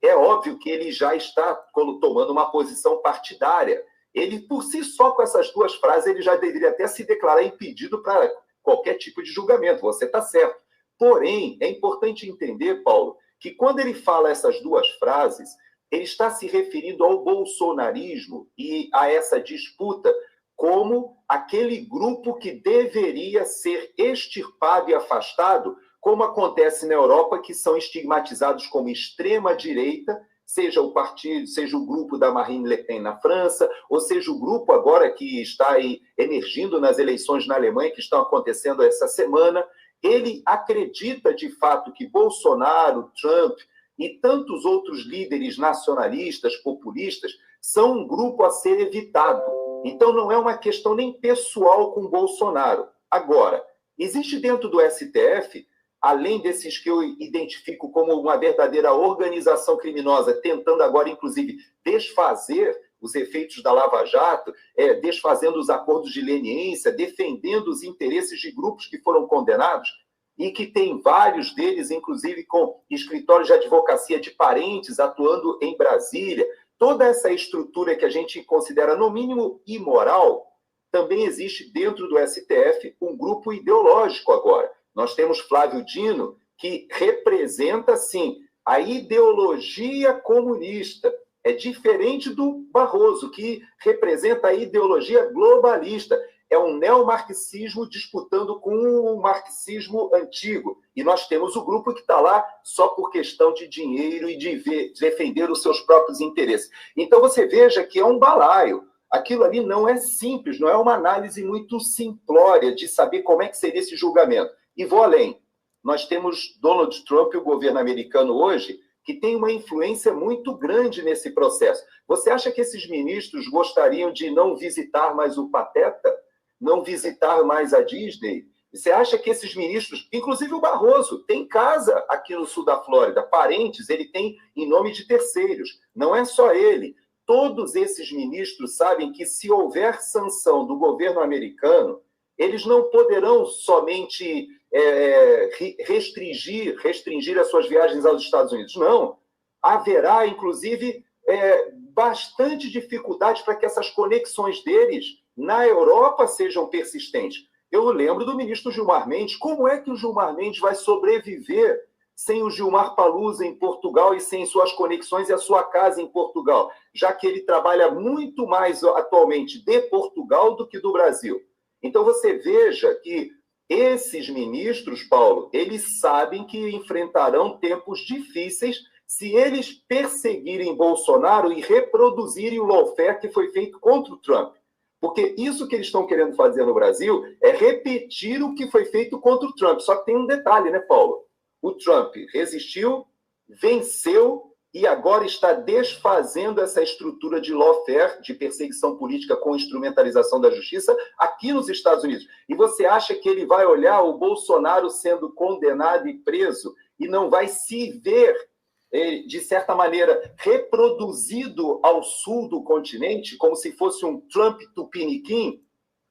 é óbvio que ele já está tomando uma posição partidária. Ele, por si só, com essas duas frases, ele já deveria até se declarar impedido para qualquer tipo de julgamento. Você está certo. Porém, é importante entender, Paulo, que quando ele fala essas duas frases, ele está se referindo ao bolsonarismo e a essa disputa como aquele grupo que deveria ser extirpado e afastado, como acontece na Europa, que são estigmatizados como extrema-direita, seja o partido, seja o grupo da Marine Le Pen na França, ou seja o grupo agora que está aí emergindo nas eleições na Alemanha, que estão acontecendo essa semana. Ele acredita, de fato, que Bolsonaro, Trump e tantos outros líderes nacionalistas, populistas, são um grupo a ser evitado. Então, não é uma questão nem pessoal com Bolsonaro. Agora, existe dentro do STF, além desses que eu identifico como uma verdadeira organização criminosa, tentando agora, inclusive, desfazer os efeitos da Lava Jato, desfazendo os acordos de leniência, defendendo os interesses de grupos que foram condenados, e que tem vários deles, inclusive, com escritórios de advocacia de parentes atuando em Brasília. Toda essa estrutura que a gente considera, no mínimo, imoral, também existe dentro do STF um grupo ideológico agora. Nós temos Flávio Dino, que representa, sim, a ideologia comunista. É diferente do Barroso, que representa a ideologia globalista. É um neomarxismo disputando com o marxismo antigo. E nós temos o grupo que está lá só por questão de dinheiro e de defender os seus próprios interesses. Então você veja que é um balaio. Aquilo ali não é simples, não é uma análise muito simplória de saber como é que seria esse julgamento. E vou além. Nós temos Donald Trump e o governo americano hoje que tem uma influência muito grande nesse processo. Você acha que esses ministros gostariam de não visitar mais o Pateta? Não visitar mais a Disney? Você acha que esses ministros, inclusive o Barroso, tem casa aqui no sul da Flórida, parentes, ele tem em nome de terceiros. Não é só ele. Todos esses ministros sabem que se houver sanção do governo americano, eles não poderão somente restringir as suas viagens aos Estados Unidos. Não. Haverá, inclusive, bastante dificuldade para que essas conexões deles na Europa sejam persistentes. Eu lembro do ministro Gilmar Mendes. Como é que o Gilmar Mendes vai sobreviver sem o Gilmar Palusa em Portugal e sem suas conexões e a sua casa em Portugal, já que ele trabalha muito mais atualmente de Portugal do que do Brasil? Então você veja que esses ministros, Paulo, eles sabem que enfrentarão tempos difíceis se eles perseguirem Bolsonaro e reproduzirem o lawfare que foi feito contra o Trump. Porque isso que eles estão querendo fazer no Brasil é repetir o que foi feito contra o Trump. Só que tem um detalhe, né, Paulo? O Trump resistiu, venceu e agora está desfazendo essa estrutura de lawfare, de perseguição política com instrumentalização da justiça, aqui nos Estados Unidos. E você acha que ele vai olhar o Bolsonaro sendo condenado e preso e não vai se ver, de certa maneira, reproduzido ao sul do continente, como se fosse um Trump tupiniquim?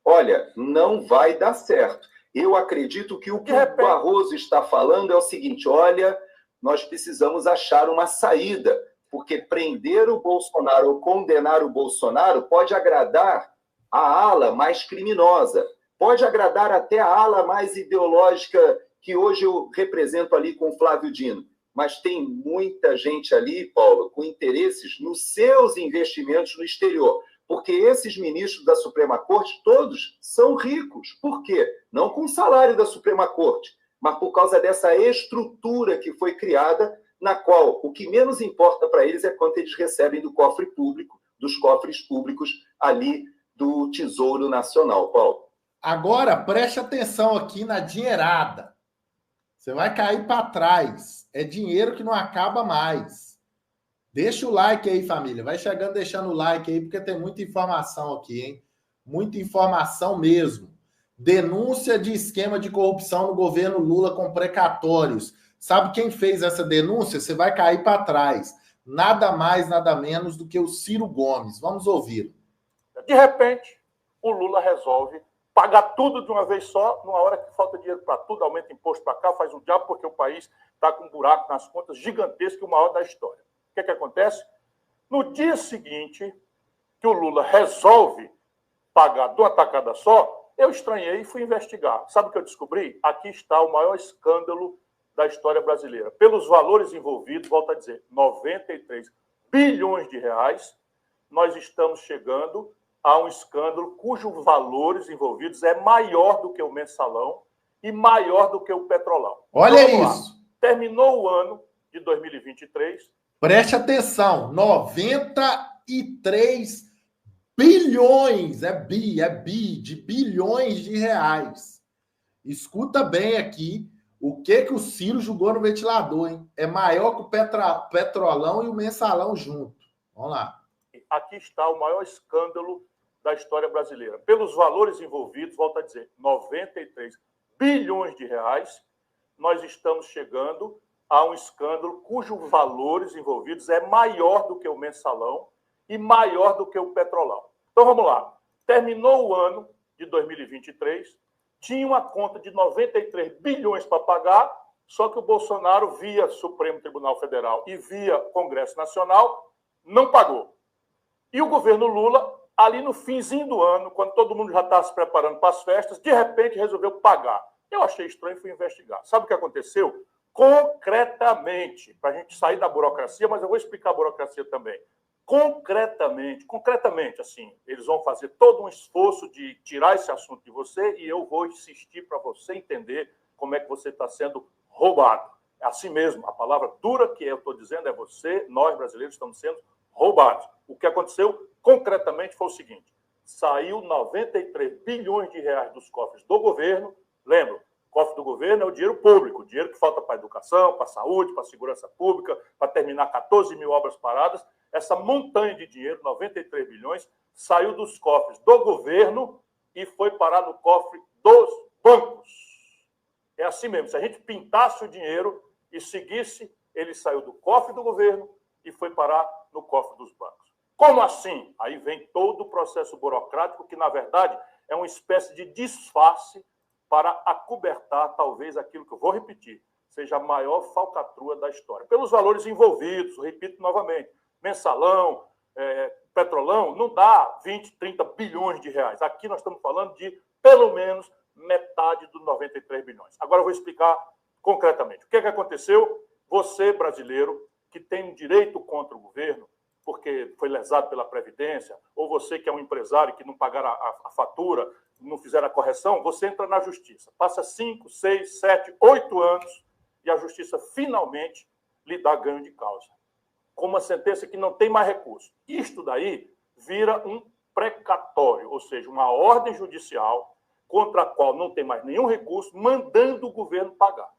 Olha, não vai dar certo. Eu acredito que o que o Barroso está falando é o seguinte: olha, nós precisamos achar uma saída, porque prender o Bolsonaro ou condenar o Bolsonaro pode agradar a ala mais criminosa, pode agradar até a ala mais ideológica que hoje eu represento ali com o Flávio Dino. Mas tem muita gente ali, Paulo, com interesses nos seus investimentos no exterior. Porque esses ministros da Suprema Corte, todos são ricos. Por quê? Não com o salário da Suprema Corte, mas por causa dessa estrutura que foi criada, na qual o que menos importa para eles é quanto eles recebem do cofre público, dos cofres públicos ali do Tesouro Nacional, Paulo. Agora, preste atenção aqui na dinheirada. Você vai cair para trás. É dinheiro que não acaba mais. Deixa o like aí, família. Vai chegando deixando o like aí, porque tem muita informação aqui, hein? Muita informação mesmo. Denúncia de esquema de corrupção no governo Lula com precatórios. Sabe quem fez essa denúncia? Você vai cair para trás. Nada mais, nada menos do que o Ciro Gomes. Vamos ouvir. De repente, o Lula resolve pagar tudo de uma vez só, numa hora que falta dinheiro para tudo, aumenta imposto para cá, faz o diabo, porque o país está com um buraco nas contas gigantesco, o maior da história. O que acontece? No dia seguinte, que o Lula resolve pagar de uma tacada só, eu estranhei e fui investigar. Sabe o que eu descobri? Aqui está o maior escândalo da história brasileira. Pelos valores envolvidos, volto a dizer, 93 bilhões de reais, nós estamos chegando a um escândalo cujos valores envolvidos é maior do que o mensalão e maior do que o petrolão. Olha então, isso. Terminou o ano de 2023. Preste atenção, 93 bilhões, de bilhões de reais. Escuta bem aqui o que o Ciro jogou no ventilador, hein? É maior que o petrolão e o mensalão junto. Vamos lá. Aqui está o maior escândalo da história brasileira. Pelos valores envolvidos, volto a dizer, 93 bilhões de reais, nós estamos chegando a um escândalo cujos valores envolvidos é maior do que o mensalão e maior do que o petrolão. Então, vamos lá. Terminou o ano de 2023, tinha uma conta de 93 bilhões para pagar, só que o Bolsonaro, via Supremo Tribunal Federal e via Congresso Nacional, não pagou. E o governo Lula, ali no finzinho do ano, quando todo mundo já estava se preparando para as festas, de repente resolveu pagar. Eu achei estranho e fui investigar. Sabe o que aconteceu? Concretamente, para a gente sair da burocracia, mas eu vou explicar a burocracia também. Concretamente, assim, eles vão fazer todo um esforço de tirar esse assunto de você e eu vou insistir para você entender como é que você está sendo roubado. É assim mesmo, a palavra dura que eu estou dizendo é você, nós brasileiros estamos sendo roubados. O que aconteceu concretamente foi o seguinte: saiu 93 bilhões de reais dos cofres do governo. Lembra, o cofre do governo é o dinheiro público, o dinheiro que falta para a educação, para a saúde, para a segurança pública, para terminar 14 mil obras paradas. Essa montanha de dinheiro, 93 bilhões, saiu dos cofres do governo e foi parar no cofre dos bancos. É assim mesmo. Se a gente pintasse o dinheiro e seguisse, ele saiu do cofre do governo e foi parar no cofre dos bancos. Como assim? Aí vem todo o processo burocrático, que, na verdade, é uma espécie de disfarce para acobertar, talvez, aquilo que eu vou repetir, seja a maior falcatrua da história. Pelos valores envolvidos, repito novamente, mensalão, petrolão, não dá 20, 30 bilhões de reais. Aqui nós estamos falando de, pelo menos, metade dos 93 bilhões. Agora eu vou explicar concretamente. O que é que aconteceu? Você, brasileiro, que tem um direito contra o governo, porque foi lesado pela Previdência, ou você que é um empresário que não pagar a fatura, não fizer a correção, você entra na Justiça. Passa 5, 6, 7, 8 anos e a Justiça finalmente lhe dá ganho de causa, com uma sentença que não tem mais recurso. Isto daí vira um precatório, ou seja, uma ordem judicial contra a qual não tem mais nenhum recurso, mandando o governo pagar.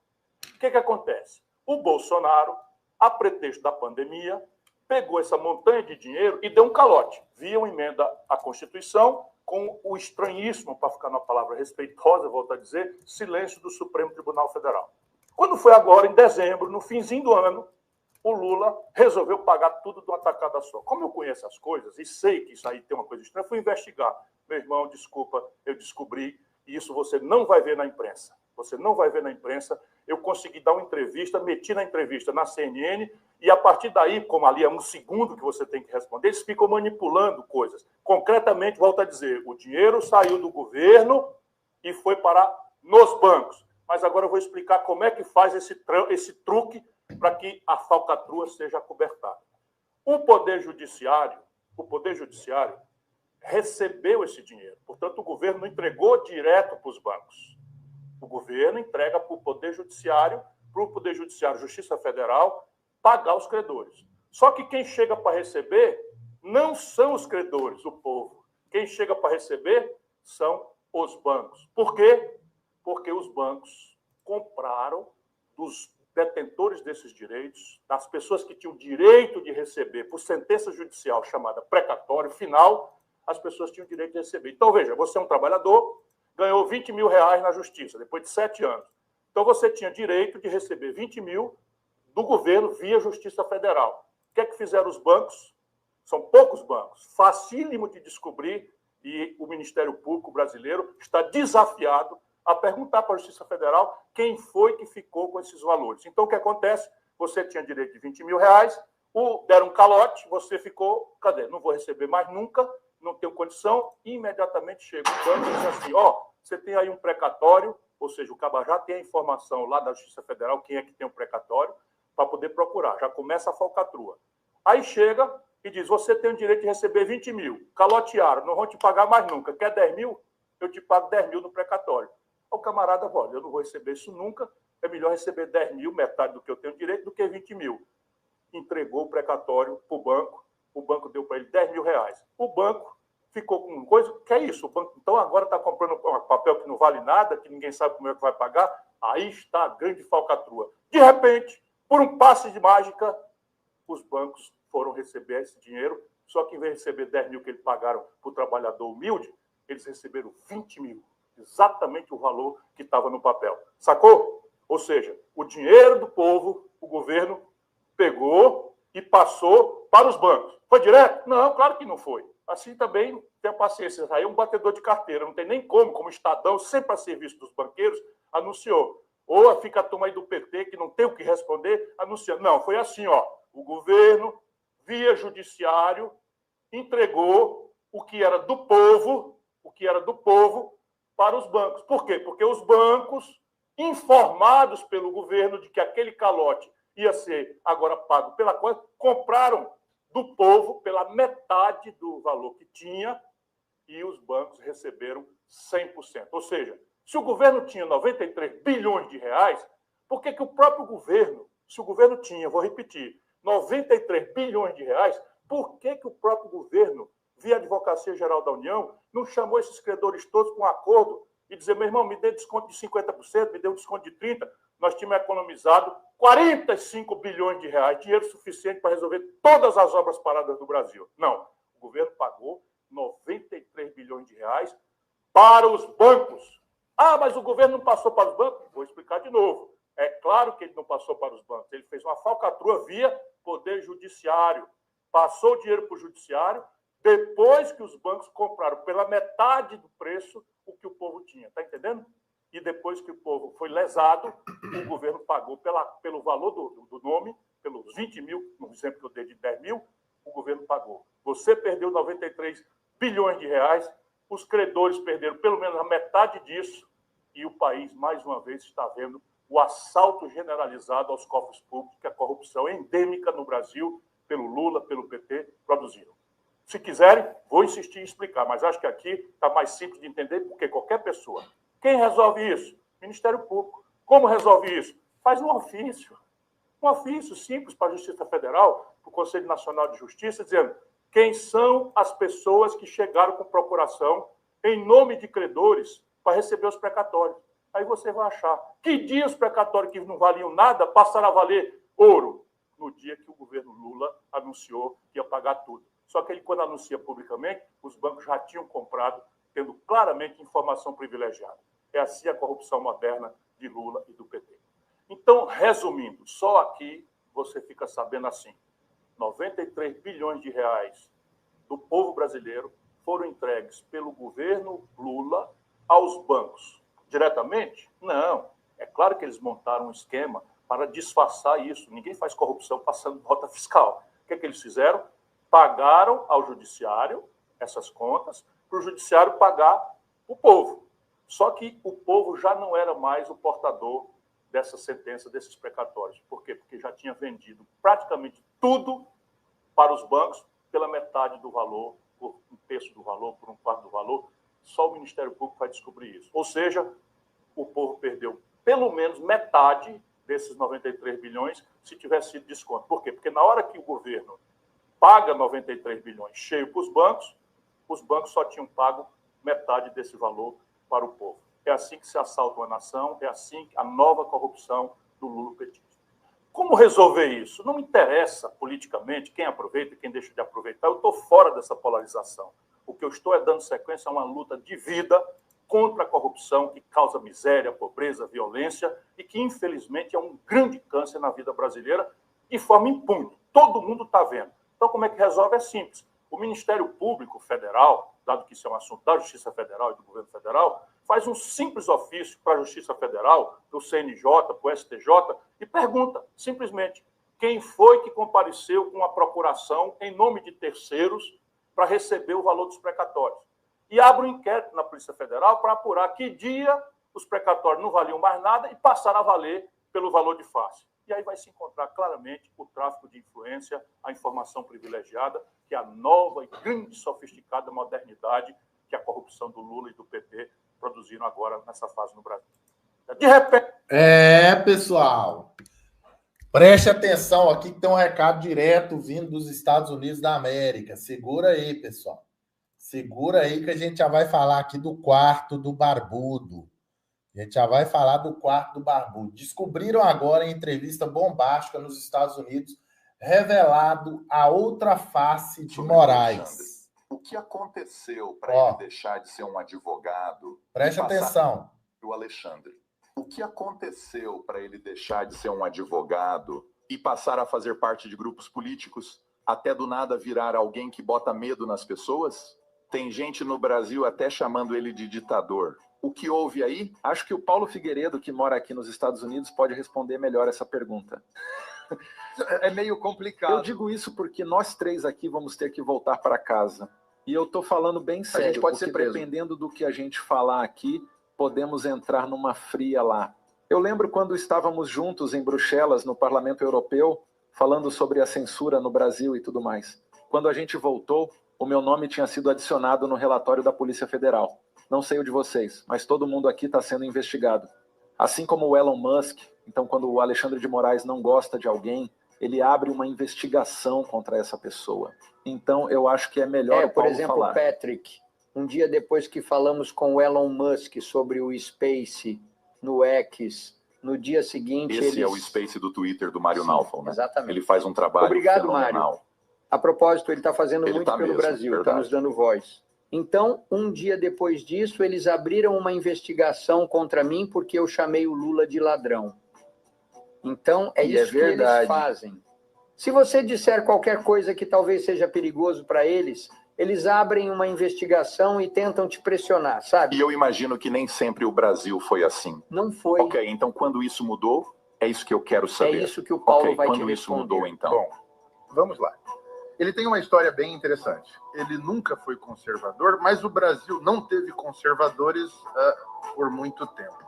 O que acontece? O Bolsonaro, a pretexto da pandemia, pegou essa montanha de dinheiro e deu um calote, via uma emenda à Constituição, com o estranhíssimo, para ficar numa palavra respeitosa, volto a dizer, silêncio do Supremo Tribunal Federal. Quando foi agora, em dezembro, no finzinho do ano, o Lula resolveu pagar tudo de uma tacada só. Como eu conheço as coisas e sei que isso aí tem uma coisa estranha, fui investigar. Meu irmão, desculpa, eu descobri, e isso você não vai ver na imprensa. Você não vai ver na imprensa. Eu consegui dar uma entrevista, meti na entrevista na CNN, e a partir daí, como ali é um segundo que você tem que responder, eles ficam manipulando coisas. Concretamente, volto a dizer, o dinheiro saiu do governo e foi parar nos bancos. Mas agora eu vou explicar como é que faz esse truque para que a falcatrua seja acobertada. O Poder Judiciário recebeu esse dinheiro. Portanto, o governo não entregou direto para os bancos. O governo entrega para o Poder Judiciário, Justiça Federal, pagar os credores. Só que quem chega para receber não são os credores, o povo. Quem chega para receber são os bancos. Por quê? Porque os bancos compraram dos detentores desses direitos, das pessoas que tinham direito de receber por sentença judicial chamada precatório final, as pessoas tinham direito de receber. Então, veja, você é um trabalhador, ganhou 20 mil reais na justiça, depois de 7 anos. Então, você tinha direito de receber 20 mil do governo via Justiça Federal. O que é que fizeram os bancos? São poucos bancos, facílimo de descobrir, e o Ministério Público brasileiro está desafiado a perguntar para a Justiça Federal quem foi que ficou com esses valores. Então, o que acontece? Você tinha direito de 20 mil reais, deram um calote, você ficou, cadê? Não vou receber mais nunca, não tenho condição, e imediatamente chega o banco e diz assim, você tem aí um precatório, ou seja, o Caba já tem a informação lá da Justiça Federal, quem é que tem um precatório, para poder procurar. Já começa a falcatrua. Aí chega e diz, você tem o direito de receber 20 mil, calotearam, não vão te pagar mais nunca. Quer 10 mil? Eu te pago 10 mil no precatório. O camarada, olha, eu não vou receber isso nunca, é melhor receber 10 mil, metade do que eu tenho direito, do que 20 mil. Entregou o precatório para o banco deu para ele 10 mil reais. O banco ficou com coisa, que é isso? O banco, então, agora está comprando um papel que não vale nada, que ninguém sabe como é que vai pagar. Aí está a grande falcatrua. De repente, por um passe de mágica, os bancos foram receber esse dinheiro, só que em vez de receber 10 mil que eles pagaram para o trabalhador humilde, eles receberam 20 mil. Exatamente o valor que estava no papel. Sacou? Ou seja, o dinheiro do povo, o governo pegou e passou para os bancos. Foi direto? Não, claro que não foi. Assim também, tenha paciência. Aí é um batedor de carteira. Não tem nem como Estadão, sempre a serviço dos banqueiros, anunciou. Ou fica a turma aí do PT, que não tem o que responder, anunciando. Não, foi assim, o governo, via judiciário, entregou o que era do povo, para os bancos. Por quê? Porque os bancos, informados pelo governo de que aquele calote ia ser agora pago pela coisa, compraram do povo pela metade do valor que tinha e os bancos receberam 100%. Ou seja, se o governo tinha 93 bilhões de reais, por que o próprio governo, se o governo tinha, vou repetir, 93 bilhões de reais, por que o próprio governo, via Advocacia Geral da União, não chamou esses credores todos com um acordo e dizer, meu irmão, me dê desconto de 50%, me dê um desconto de 30%, nós tínhamos economizado 45 bilhões de reais, dinheiro suficiente para resolver todas as obras paradas do Brasil. Não, o governo pagou 93 bilhões de reais para os bancos. Ah, mas o governo não passou para os bancos? Vou explicar de novo. É claro que ele não passou para os bancos. Ele fez uma falcatrua via Poder Judiciário. Passou o dinheiro para o Judiciário depois que os bancos compraram pela metade do preço o que o povo tinha. Está entendendo? E depois que o povo foi lesado, o governo pagou pelo valor do nome, pelos 20 mil, no exemplo que eu dei de 10 mil, o governo pagou. Você perdeu 93 bilhões de reais, os credores perderam pelo menos a metade disso, e o país, mais uma vez, está vendo o assalto generalizado aos cofres públicos que a corrupção endêmica no Brasil, pelo Lula, pelo PT, produziram. Se quiserem, vou insistir em explicar, mas acho que aqui está mais simples de entender, porque qualquer pessoa. Quem resolve isso? Ministério Público. Como resolve isso? Faz um ofício simples para a Justiça Federal, para o Conselho Nacional de Justiça, dizendo quem são as pessoas que chegaram com procuração em nome de credores para receber os precatórios. Aí você vai achar que dia os precatórios que não valiam nada passaram a valer ouro? No dia que o governo Lula anunciou que ia pagar tudo. Só que ele, quando anuncia publicamente, os bancos já tinham comprado, tendo claramente informação privilegiada. É assim a corrupção moderna de Lula e do PT. Então, resumindo, só aqui você fica sabendo assim, 93 bilhões de reais do povo brasileiro foram entregues pelo governo Lula aos bancos. Diretamente? Não. É claro que eles montaram um esquema para disfarçar isso. Ninguém faz corrupção passando nota fiscal. O que eles fizeram? Pagaram ao judiciário essas contas, para o judiciário pagar o povo. Só que o povo já não era mais o portador dessa sentença, desses precatórios. Por quê? Porque já tinha vendido praticamente tudo para os bancos pela metade do valor, por um terço do valor, por um quarto do valor. Só o Ministério Público vai descobrir isso. Ou seja, o povo perdeu pelo menos metade desses 93 bilhões se tivesse sido desconto. Por quê? Porque na hora que o governo paga 93 bilhões cheio para os bancos só tinham pago metade desse valor para o povo. É assim que se assalta uma nação, é assim a nova corrupção do lulopetismo. Como resolver isso? Não me interessa politicamente quem aproveita e quem deixa de aproveitar. Eu estou fora dessa polarização. O que eu estou é dando sequência a uma luta de vida contra a corrupção que causa miséria, pobreza, violência e que, infelizmente, é um grande câncer na vida brasileira de forma impune. Todo mundo está vendo. Então, como é que resolve? É simples. O Ministério Público Federal, dado que isso é um assunto da Justiça Federal e do Governo Federal, faz um simples ofício para a Justiça Federal, para o CNJ, para o STJ, e pergunta, simplesmente, quem foi que compareceu com a procuração em nome de terceiros para receber o valor dos precatórios. E abre um inquérito na Polícia Federal para apurar que dia os precatórios não valiam mais nada e passaram a valer pelo valor de face. E aí vai se encontrar claramente o tráfico de influência, a informação privilegiada, que é a nova e grande sofisticada modernidade que a corrupção do Lula e do PT produziram agora nessa fase no Brasil. De repente... Pessoal, preste atenção aqui que tem um recado direto vindo dos Estados Unidos da América. Segura aí, pessoal. Segura aí que a gente já vai falar aqui do quarto do barbudo. A gente já vai falar do quarto do barbudo. Descobriram agora em entrevista bombástica nos Estados Unidos, revelado a outra face de Moraes. O que aconteceu para ele deixar de ser um advogado? Preste atenção. O Alexandre. O que aconteceu para ele deixar de ser um advogado e passar a fazer parte de grupos políticos, até do nada virar alguém que bota medo nas pessoas? Tem gente no Brasil até chamando ele de ditador. O que houve aí? Acho que o Paulo Figueiredo, que mora aqui nos Estados Unidos, pode responder melhor essa pergunta. É meio complicado. Eu digo isso porque nós três aqui vamos ter que voltar para casa. E eu estou falando bem sério, a gente pode porque ser preso. Dependendo do que a gente falar aqui, podemos entrar numa fria lá. Eu lembro quando estávamos juntos em Bruxelas, no Parlamento Europeu, falando sobre a censura no Brasil e tudo mais. Quando a gente voltou, o meu nome tinha sido adicionado no relatório da Polícia Federal. Não sei o de vocês, mas todo mundo aqui está sendo investigado. Assim como o Elon Musk, então quando o Alexandre de Moraes não gosta de alguém, ele abre uma investigação contra essa pessoa. Então eu acho que é melhor o Paulo por exemplo, falar. Patrick, um dia depois que falamos com o Elon Musk sobre o Space no X, no dia seguinte... Esse é o Space do Twitter do Mário Naufal, né? Exatamente. Ele faz um trabalho Obrigado, fenomenal. Mário. A propósito, ele está fazendo muito pelo mesmo, Brasil, está nos dando voz. Então, um dia depois disso, eles abriram uma investigação contra mim porque eu chamei o Lula de ladrão. Então, é isso que eles fazem. Se você disser qualquer coisa que talvez seja perigoso para eles, eles abrem uma investigação e tentam te pressionar, sabe? E eu imagino que nem sempre o Brasil foi assim. Não foi. Ok, então quando isso mudou, é isso que eu quero saber. É isso que o Paulo vai te quando isso responder. mudou, então? Bom, vamos lá. Ele tem uma história bem interessante. Ele nunca foi conservador, mas o Brasil não teve conservadores por muito tempo.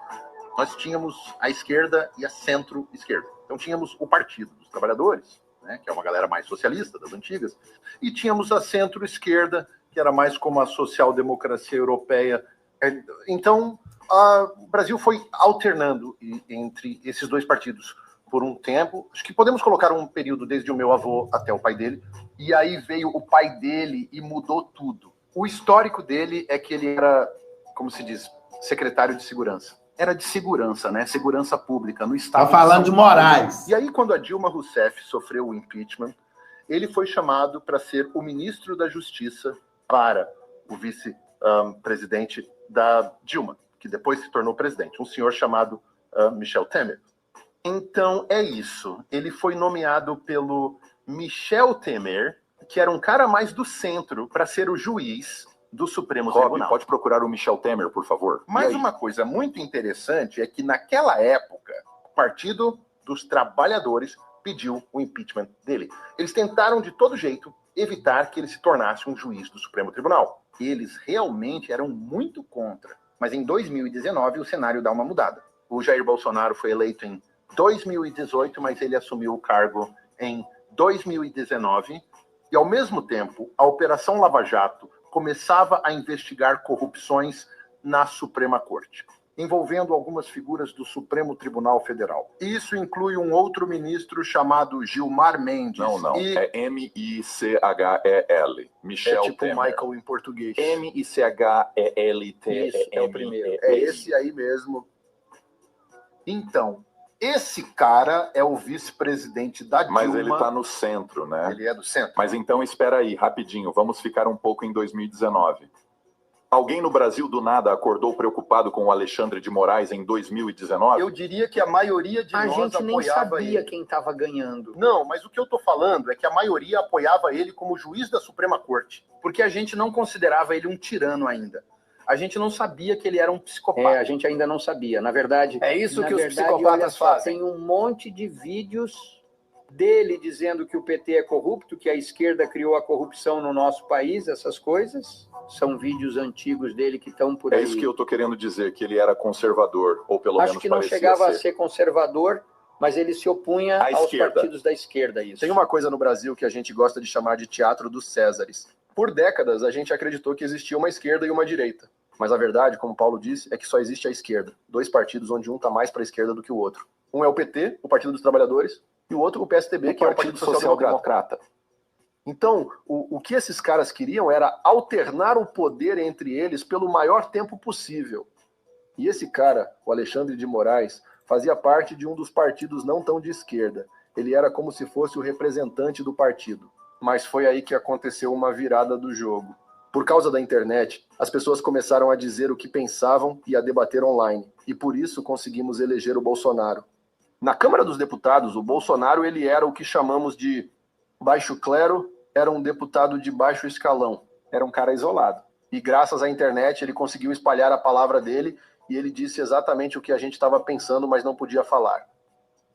Nós tínhamos a esquerda e a centro-esquerda. Então tínhamos o Partido dos Trabalhadores, né, que é uma galera mais socialista, das antigas, e tínhamos a centro-esquerda, que era mais como a social-democracia europeia. Então, o Brasil foi alternando entre esses dois partidos por um tempo. Acho que podemos colocar um período desde o meu avô até o pai dele, e aí veio o pai dele e mudou tudo. O histórico dele é que ele era, como se diz, secretário de segurança. Era de segurança, né? Segurança pública no estado. Tá falando de Moraes. E aí, quando a Dilma Rousseff sofreu o impeachment, ele foi chamado para ser o ministro da Justiça para o vice-presidente da Dilma, que depois se tornou presidente, um senhor chamado Michel Temer. Então, é isso. Ele foi nomeado pelo Michel Temer, que era um cara mais do centro, para ser o juiz do Supremo Tribunal. Pode procurar o Michel Temer, por favor. Mas uma coisa muito interessante é que, naquela época, o Partido dos Trabalhadores pediu o impeachment dele. Eles tentaram, de todo jeito, evitar que ele se tornasse um juiz do Supremo Tribunal. Eles realmente eram muito contra. Mas em 2019, o cenário dá uma mudada. O Jair Bolsonaro foi eleito em 2018, mas ele assumiu o cargo em 2019. E, ao mesmo tempo, a Operação Lava Jato começava a investigar corrupções na Suprema Corte, envolvendo algumas figuras do Supremo Tribunal Federal. Isso inclui um outro ministro chamado Gilmar Mendes. Não. É M-I-C-H-E-L. Michel Temer. É tipo Temer. Michael em português. M-I-C-H-E-L-T. Isso, é o primeiro. É esse aí mesmo. Então, esse cara é o vice-presidente da Dilma. Mas ele está no centro, né? Ele é do centro. Mas então, espera aí, rapidinho. Vamos ficar um pouco em 2019. Alguém no Brasil, do nada, acordou preocupado com o Alexandre de Moraes em 2019? Eu diria que a maioria de nós apoiava ele. A gente nem sabia quem estava ganhando. Não, mas o que eu estou falando é que a maioria apoiava ele como juiz da Suprema Corte. Porque a gente não considerava ele um tirano ainda. A gente não sabia que ele era um psicopata. A gente ainda não sabia. Na verdade, é isso que os psicopatas fazem. Tem um monte de vídeos dele dizendo que o PT é corrupto, que a esquerda criou a corrupção no nosso país, essas coisas. São vídeos antigos dele que estão por aí. É isso que eu estou querendo dizer, que ele era conservador, ou pelo menos acho que não chegava a ser conservador, mas ele se opunha aos partidos da esquerda. Isso. Tem uma coisa no Brasil que a gente gosta de chamar de teatro dos Césares. Por décadas, a gente acreditou que existia uma esquerda e uma direita. Mas a verdade, como Paulo disse, é que só existe a esquerda. Dois partidos onde um está mais para a esquerda do que o outro. Um é o PT, o Partido dos Trabalhadores, e o outro o PSDB, que é o Partido Social Democrata. Então, o que esses caras queriam era alternar o poder entre eles pelo maior tempo possível. E esse cara, o Alexandre de Moraes, fazia parte de um dos partidos não tão de esquerda. Ele era como se fosse o representante do partido. Mas foi aí que aconteceu uma virada do jogo. Por causa da internet, as pessoas começaram a dizer o que pensavam e a debater online. E por isso conseguimos eleger o Bolsonaro. Na Câmara dos Deputados, o Bolsonaro ele era o que chamamos de baixo clero, era um deputado de baixo escalão. Era um cara isolado. E graças à internet ele conseguiu espalhar a palavra dele e ele disse exatamente o que a gente estava pensando, mas não podia falar.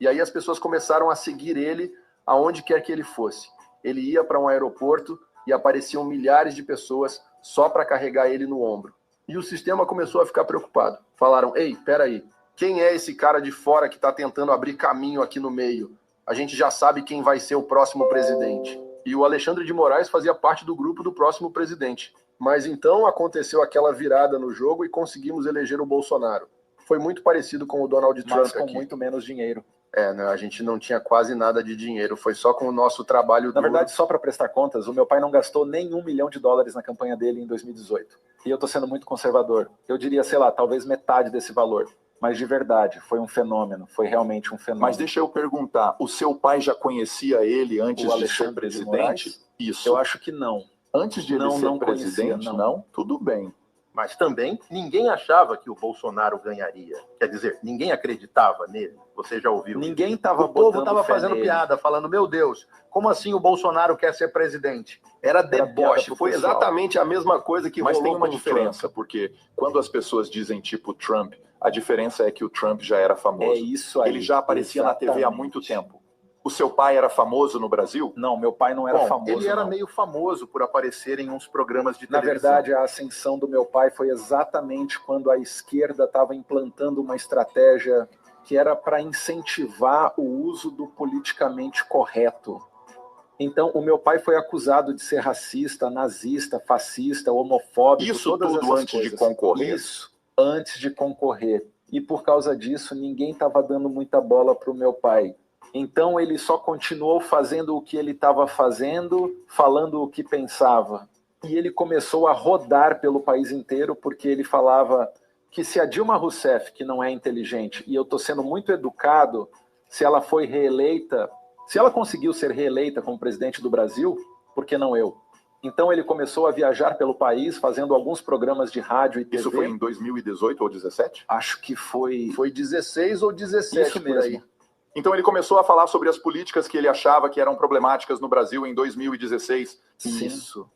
E aí as pessoas começaram a seguir ele aonde quer que ele fosse. Ele ia para um aeroporto e apareciam milhares de pessoas só para carregar ele no ombro. E o sistema começou a ficar preocupado. Falaram, ei, peraí, quem é esse cara de fora que está tentando abrir caminho aqui no meio? A gente já sabe quem vai ser o próximo presidente. E o Alexandre de Moraes fazia parte do grupo do próximo presidente. Mas então aconteceu aquela virada no jogo e conseguimos eleger o Bolsonaro. Foi muito parecido com o Donald Trump aqui. Mas com muito menos dinheiro. Né, a gente não tinha quase nada de dinheiro, foi só com o nosso trabalho duro. Na verdade, só para prestar contas, o meu pai não gastou nem $1 milhão na campanha dele em 2018. E eu estou sendo muito conservador. Eu diria, sei lá, talvez metade desse valor. Mas de verdade, foi um fenômeno, foi realmente um fenômeno. Mas deixa eu perguntar, o seu pai já conhecia ele antes de ser presidente? Isso. Eu acho que não. Antes de ele ser presidente, não, tudo bem. Mas também ninguém achava que o Bolsonaro ganharia. Quer dizer, ninguém acreditava nele. Você já ouviu? Ninguém estava O povo estava fazendo piada, falando, meu Deus, como assim o Bolsonaro quer ser presidente? Era deboche. Foi exatamente a mesma coisa que rolou. Mas tem uma diferença, porque quando as pessoas dizem tipo Trump, a diferença é que o Trump já era famoso. É isso aí. Ele já aparecia na TV há muito tempo. O seu pai era famoso no Brasil? Não, meu pai não era famoso. Ele era meio famoso por aparecer em uns programas de televisão. televisão. Na verdade, a ascensão do meu pai foi exatamente quando a esquerda estava implantando uma estratégia que era para incentivar o uso do politicamente correto. Então, o meu pai foi acusado de ser racista, nazista, fascista, homofóbico. Isso tudo antes de concorrer? Isso, antes de concorrer. E por causa disso, ninguém estava dando muita bola para o meu pai. Então ele só continuou fazendo o que ele estava fazendo, falando o que pensava. E ele começou a rodar pelo país inteiro porque ele falava que se a Dilma Rousseff, que não é inteligente, e eu estou sendo muito educado, se ela foi reeleita, se ela conseguiu ser reeleita como presidente do Brasil, por que não eu? Então ele começou a viajar pelo país, fazendo alguns programas de rádio e TV. Isso foi em 2018 ou 2017? Acho que foi... Foi 16 ou 17, isso mesmo. Por aí. Então ele começou a falar sobre as políticas que ele achava que eram problemáticas no Brasil em 2016. Sim. Isso.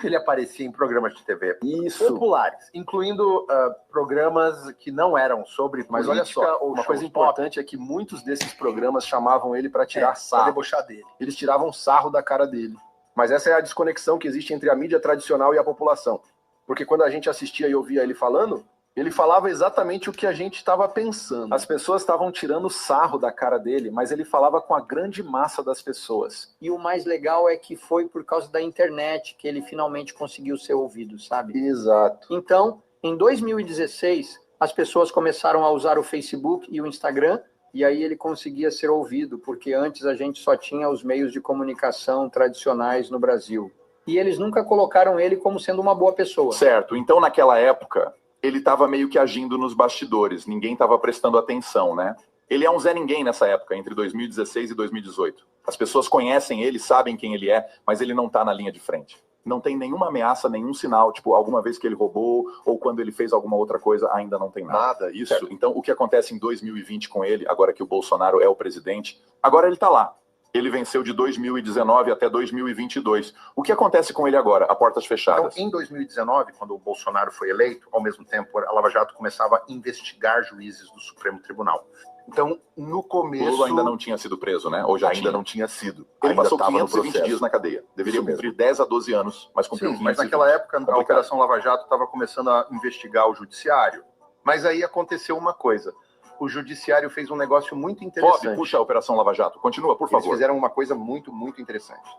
Ele aparecia em programas de TV isso. populares, incluindo programas que não eram sobre Mas política. Olha só, uma coisa importante é que muitos desses programas chamavam ele para tirar sarro. Para debochar dele. Eles tiravam sarro da cara dele. Mas essa é a desconexão que existe entre a mídia tradicional e a população. Porque quando a gente assistia e ouvia ele falando, ele falava exatamente o que a gente estava pensando. As pessoas estavam tirando sarro da cara dele, mas ele falava com a grande massa das pessoas. E o mais legal é que foi por causa da internet que ele finalmente conseguiu ser ouvido, sabe? Exato. Então, em 2016, as pessoas começaram a usar o Facebook e o Instagram, e aí ele conseguia ser ouvido, porque antes a gente só tinha os meios de comunicação tradicionais no Brasil. E eles nunca colocaram ele como sendo uma boa pessoa. Certo. Então, naquela época, ele estava meio que agindo nos bastidores. Ninguém estava prestando atenção, né? Ele é um Zé Ninguém nessa época, entre 2016 e 2018. As pessoas conhecem ele, sabem quem ele é, mas ele não está na linha de frente. Não tem nenhuma ameaça, nenhum sinal, tipo, alguma vez que ele roubou ou quando ele fez alguma outra coisa, ainda não tem nada. Isso. Certo. Então, o que acontece em 2020 com ele, agora que o Bolsonaro é o presidente, agora ele está lá. Ele venceu de 2019 até 2022. O que acontece com ele agora, a portas fechadas? Então, em 2019, quando o Bolsonaro foi eleito, ao mesmo tempo, a Lava Jato começava a investigar juízes do Supremo Tribunal. Então, no começo... O Lula ainda não tinha sido preso, né? Ou já ainda não tinha sido. Ele ainda passou 520 dias na cadeia. Deveria cumprir 10 a 12 anos, mas cumpriu 520. Mas naquela época, a Operação Lava Jato estava começando a investigar o judiciário. Mas aí aconteceu uma coisa. O judiciário fez um negócio muito interessante. Bob, puxa a Operação Lava Jato. Continua, por favor. Eles fizeram uma coisa muito, muito interessante.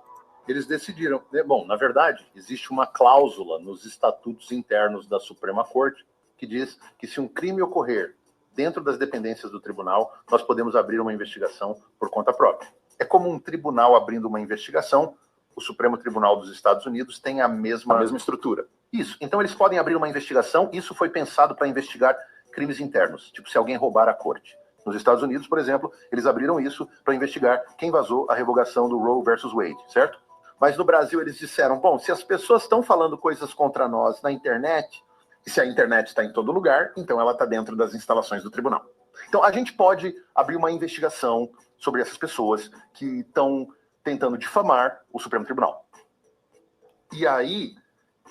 Eles decidiram... Bom, na verdade, existe uma cláusula nos estatutos internos da Suprema Corte que diz que se um crime ocorrer dentro das dependências do tribunal, nós podemos abrir uma investigação por conta própria. É como um tribunal abrindo uma investigação, o Supremo Tribunal dos Estados Unidos tem a mesma estrutura. Isso. Então, eles podem abrir uma investigação. Isso foi pensado para investigar crimes internos, tipo se alguém roubar a corte. Nos Estados Unidos, por exemplo, eles abriram isso para investigar quem vazou a revogação do Roe versus Wade, certo? Mas no Brasil eles disseram, bom, se as pessoas estão falando coisas contra nós na internet, e se a internet está em todo lugar, então ela está dentro das instalações do tribunal. Então a gente pode abrir uma investigação sobre essas pessoas que estão tentando difamar o Supremo Tribunal. E aí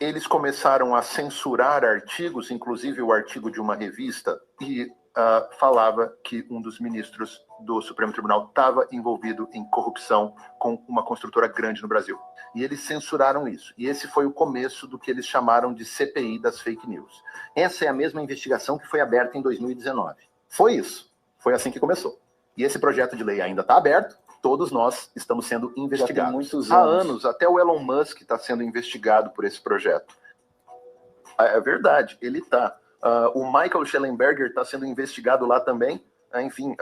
eles começaram a censurar artigos, inclusive o artigo de uma revista, e falava que um dos ministros do Supremo Tribunal estava envolvido em corrupção com uma construtora grande no Brasil. E eles censuraram isso. E esse foi o começo do que eles chamaram de CPI das fake news. Essa é a mesma investigação que foi aberta em 2019. Foi isso. Foi assim que começou. E esse projeto de lei ainda está aberto. Todos nós estamos sendo investigados. Já tem muitos anos. Há anos, até o Elon Musk está sendo investigado por esse projeto. É verdade, ele está. O Michael Schellenberger está sendo investigado lá também. Enfim,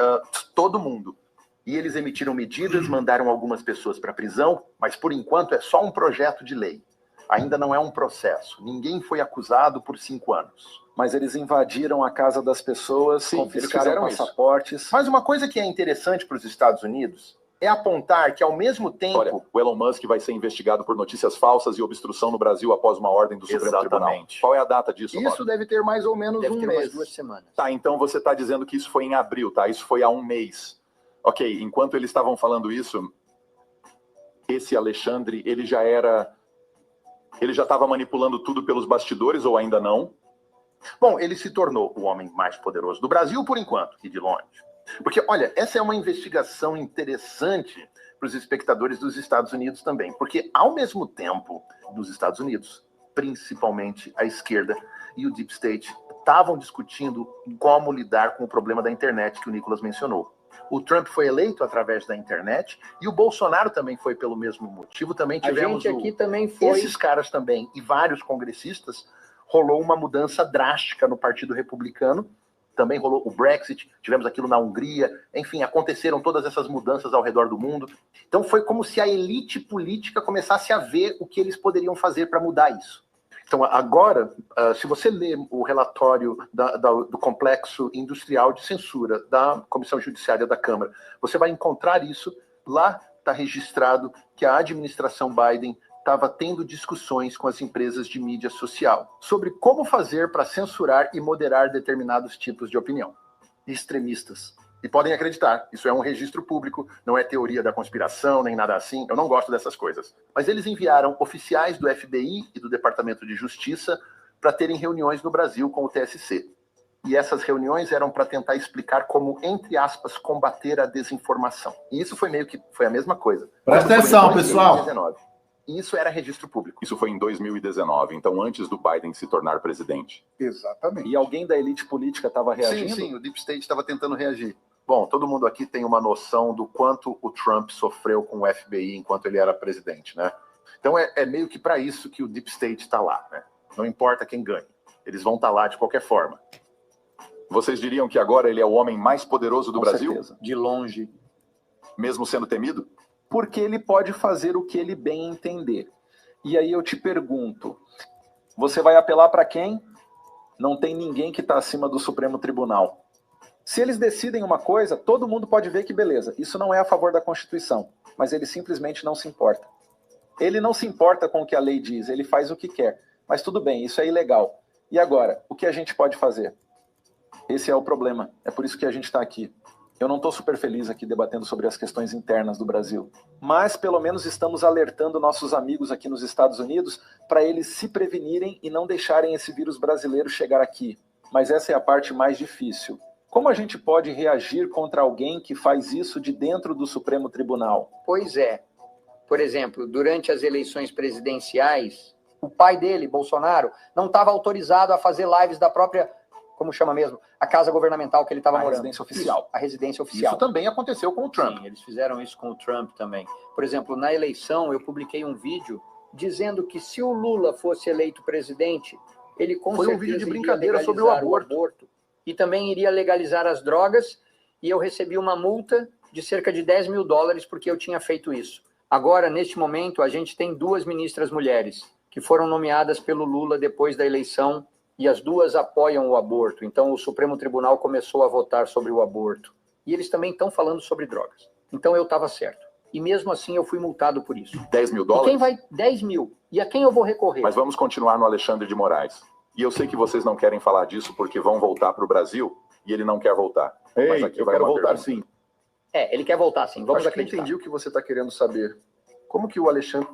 todo mundo. E eles emitiram medidas, mandaram algumas pessoas para a prisão, mas por enquanto é só um projeto de lei. Ainda não é um processo. Ninguém foi acusado por 5 anos. Mas eles invadiram a casa das pessoas, confiscaram passaportes. Mas uma coisa que é interessante para os Estados Unidos é apontar que, ao mesmo tempo... Olha, o Elon Musk vai ser investigado por notícias falsas e obstrução no Brasil após uma ordem do Supremo Tribunal. Qual é a data disso, Isso Mauro? deve ter mais ou menos um mês. 2 semanas. Tá, então você está dizendo que isso foi em abril, tá? Isso foi há um mês. Ok, enquanto eles estavam falando isso, esse Alexandre, ele já estava manipulando tudo pelos bastidores ou ainda não? Bom, ele se tornou o homem mais poderoso do Brasil por enquanto, e de longe. Porque, olha, essa é uma investigação interessante para os espectadores dos Estados Unidos também. Porque, ao mesmo tempo, nos Estados Unidos, principalmente a esquerda e o Deep State estavam discutindo como lidar com o problema da internet que o Nicolas mencionou. O Trump foi eleito através da internet e o Bolsonaro também foi pelo mesmo motivo. Também tivemos esses caras também e vários congressistas. Rolou uma mudança drástica no Partido Republicano. Também rolou o Brexit, tivemos aquilo na Hungria. Enfim, aconteceram todas essas mudanças ao redor do mundo. Então foi como se a elite política começasse a ver o que eles poderiam fazer para mudar isso. Então agora, se você ler o relatório do Complexo Industrial de Censura da Comissão Judiciária da Câmara, você vai encontrar isso. Lá está registrado que a administração Biden estava tendo discussões com as empresas de mídia social sobre como fazer para censurar e moderar determinados tipos de opinião extremistas. E podem acreditar, isso é um registro público, não é teoria da conspiração, nem nada assim, eu não gosto dessas coisas. Mas eles enviaram oficiais do FBI e do Departamento de Justiça para terem reuniões no Brasil com o TSC. E essas reuniões eram para tentar explicar como, entre aspas, combater a desinformação. E isso foi meio que foi a mesma coisa. Presta atenção, pessoal. E isso era registro público. Isso foi em 2019, então antes do Biden se tornar presidente. Exatamente. E alguém da elite política estava reagindo? Sim, o Deep State estava tentando reagir. Bom, todo mundo aqui tem uma noção do quanto o Trump sofreu com o FBI enquanto ele era presidente, né? Então é meio que para isso que o Deep State está lá, né? Não importa quem ganhe, eles vão estar lá de qualquer forma. Vocês diriam que agora ele é o homem mais poderoso do Brasil? Certeza. De longe. Mesmo sendo temido? Porque ele pode fazer o que ele bem entender. E aí eu te pergunto, você vai apelar para quem? Não tem ninguém que está acima do Supremo Tribunal. Se eles decidem uma coisa, todo mundo pode ver que beleza, isso não é a favor da Constituição, mas ele simplesmente não se importa. Ele não se importa com o que a lei diz, ele faz o que quer. Mas tudo bem, isso é ilegal. E agora, o que a gente pode fazer? Esse é o problema, é por isso que a gente está aqui. Eu não estou super feliz aqui debatendo sobre as questões internas do Brasil, mas pelo menos estamos alertando nossos amigos aqui nos Estados Unidos para eles se prevenirem e não deixarem esse vírus brasileiro chegar aqui. Mas essa é a parte mais difícil. Como a gente pode reagir contra alguém que faz isso de dentro do Supremo Tribunal? Pois é. Por exemplo, durante as eleições presidenciais, o pai dele, Bolsonaro, não estava autorizado a fazer lives da própria... como chama mesmo, a casa governamental que ele estava morando. Residência oficial. Isso, a residência oficial. Isso também aconteceu com o Trump. Sim, eles fizeram isso com o Trump também. Por exemplo, na eleição, eu publiquei um vídeo dizendo que se o Lula fosse eleito presidente, ele com certeza um vídeo de brincadeira sobre o aborto. E também iria legalizar as drogas, e eu recebi uma multa de cerca de $10 mil porque eu tinha feito isso. Agora, neste momento, a gente tem 2 ministras mulheres que foram nomeadas pelo Lula depois da eleição, e as 2 apoiam o aborto. Então, o Supremo Tribunal começou a votar sobre o aborto. E eles também estão falando sobre drogas. Então, eu estava certo. E mesmo assim, eu fui multado por isso. $10 mil? E quem vai... 10 mil. E a quem eu vou recorrer? Mas vamos continuar no Alexandre de Moraes. E eu sei que vocês não querem falar disso porque vão voltar para o Brasil e ele não quer voltar. Ei, mas aqui eu vai quero uma voltar pergunta. sim. Ele quer voltar sim. Vamos Acho acreditar. que entendi o que você está querendo saber. Como que o Alexandre...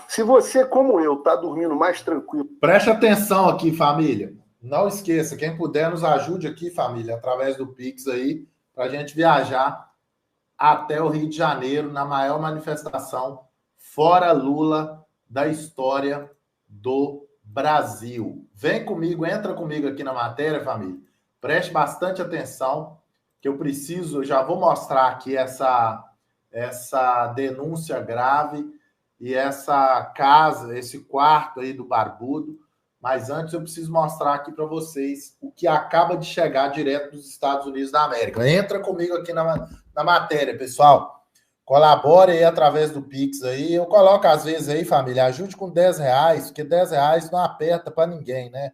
Se você, como eu, está dormindo mais tranquilo... Preste atenção aqui, família. Não esqueça, quem puder nos ajude aqui, família, através do Pix aí, para a gente viajar até o Rio de Janeiro, na maior manifestação fora Lula da história do Brasil. Vem comigo, entra comigo aqui na matéria, família. Preste bastante atenção, que eu preciso, eu já vou mostrar aqui essa denúncia grave e essa casa, esse quarto aí do Barbudo. Mas antes eu preciso mostrar aqui para vocês o que acaba de chegar direto dos Estados Unidos da América. Entra comigo aqui na matéria, pessoal. Colabore aí através do Pix aí. Eu coloco às vezes aí, família, ajude com R$10, porque R$10 não aperta para ninguém, né?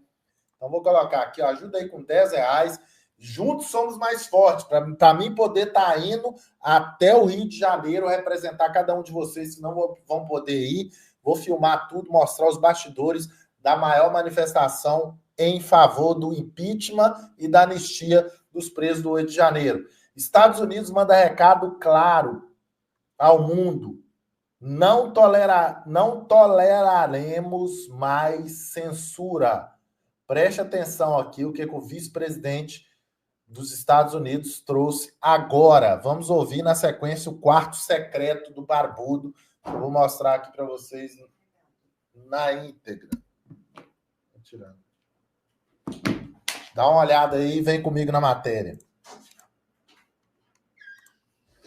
Então vou colocar aqui, ó, ajuda aí com R$10. Juntos somos mais fortes. Para mim poder estar indo até o Rio de Janeiro representar cada um de vocês, senão vão poder ir. Vou filmar tudo, mostrar os bastidores da maior manifestação em favor do impeachment e da anistia dos presos do 8 de janeiro. Estados Unidos manda recado claro ao mundo. Não toleraremos mais censura. Preste atenção aqui o que o vice-presidente dos Estados Unidos trouxe agora. Vamos ouvir na sequência o quarto secreto do Barbudo. Eu vou mostrar aqui para vocês na íntegra. Tirando. Dá uma olhada aí e vem comigo na matéria.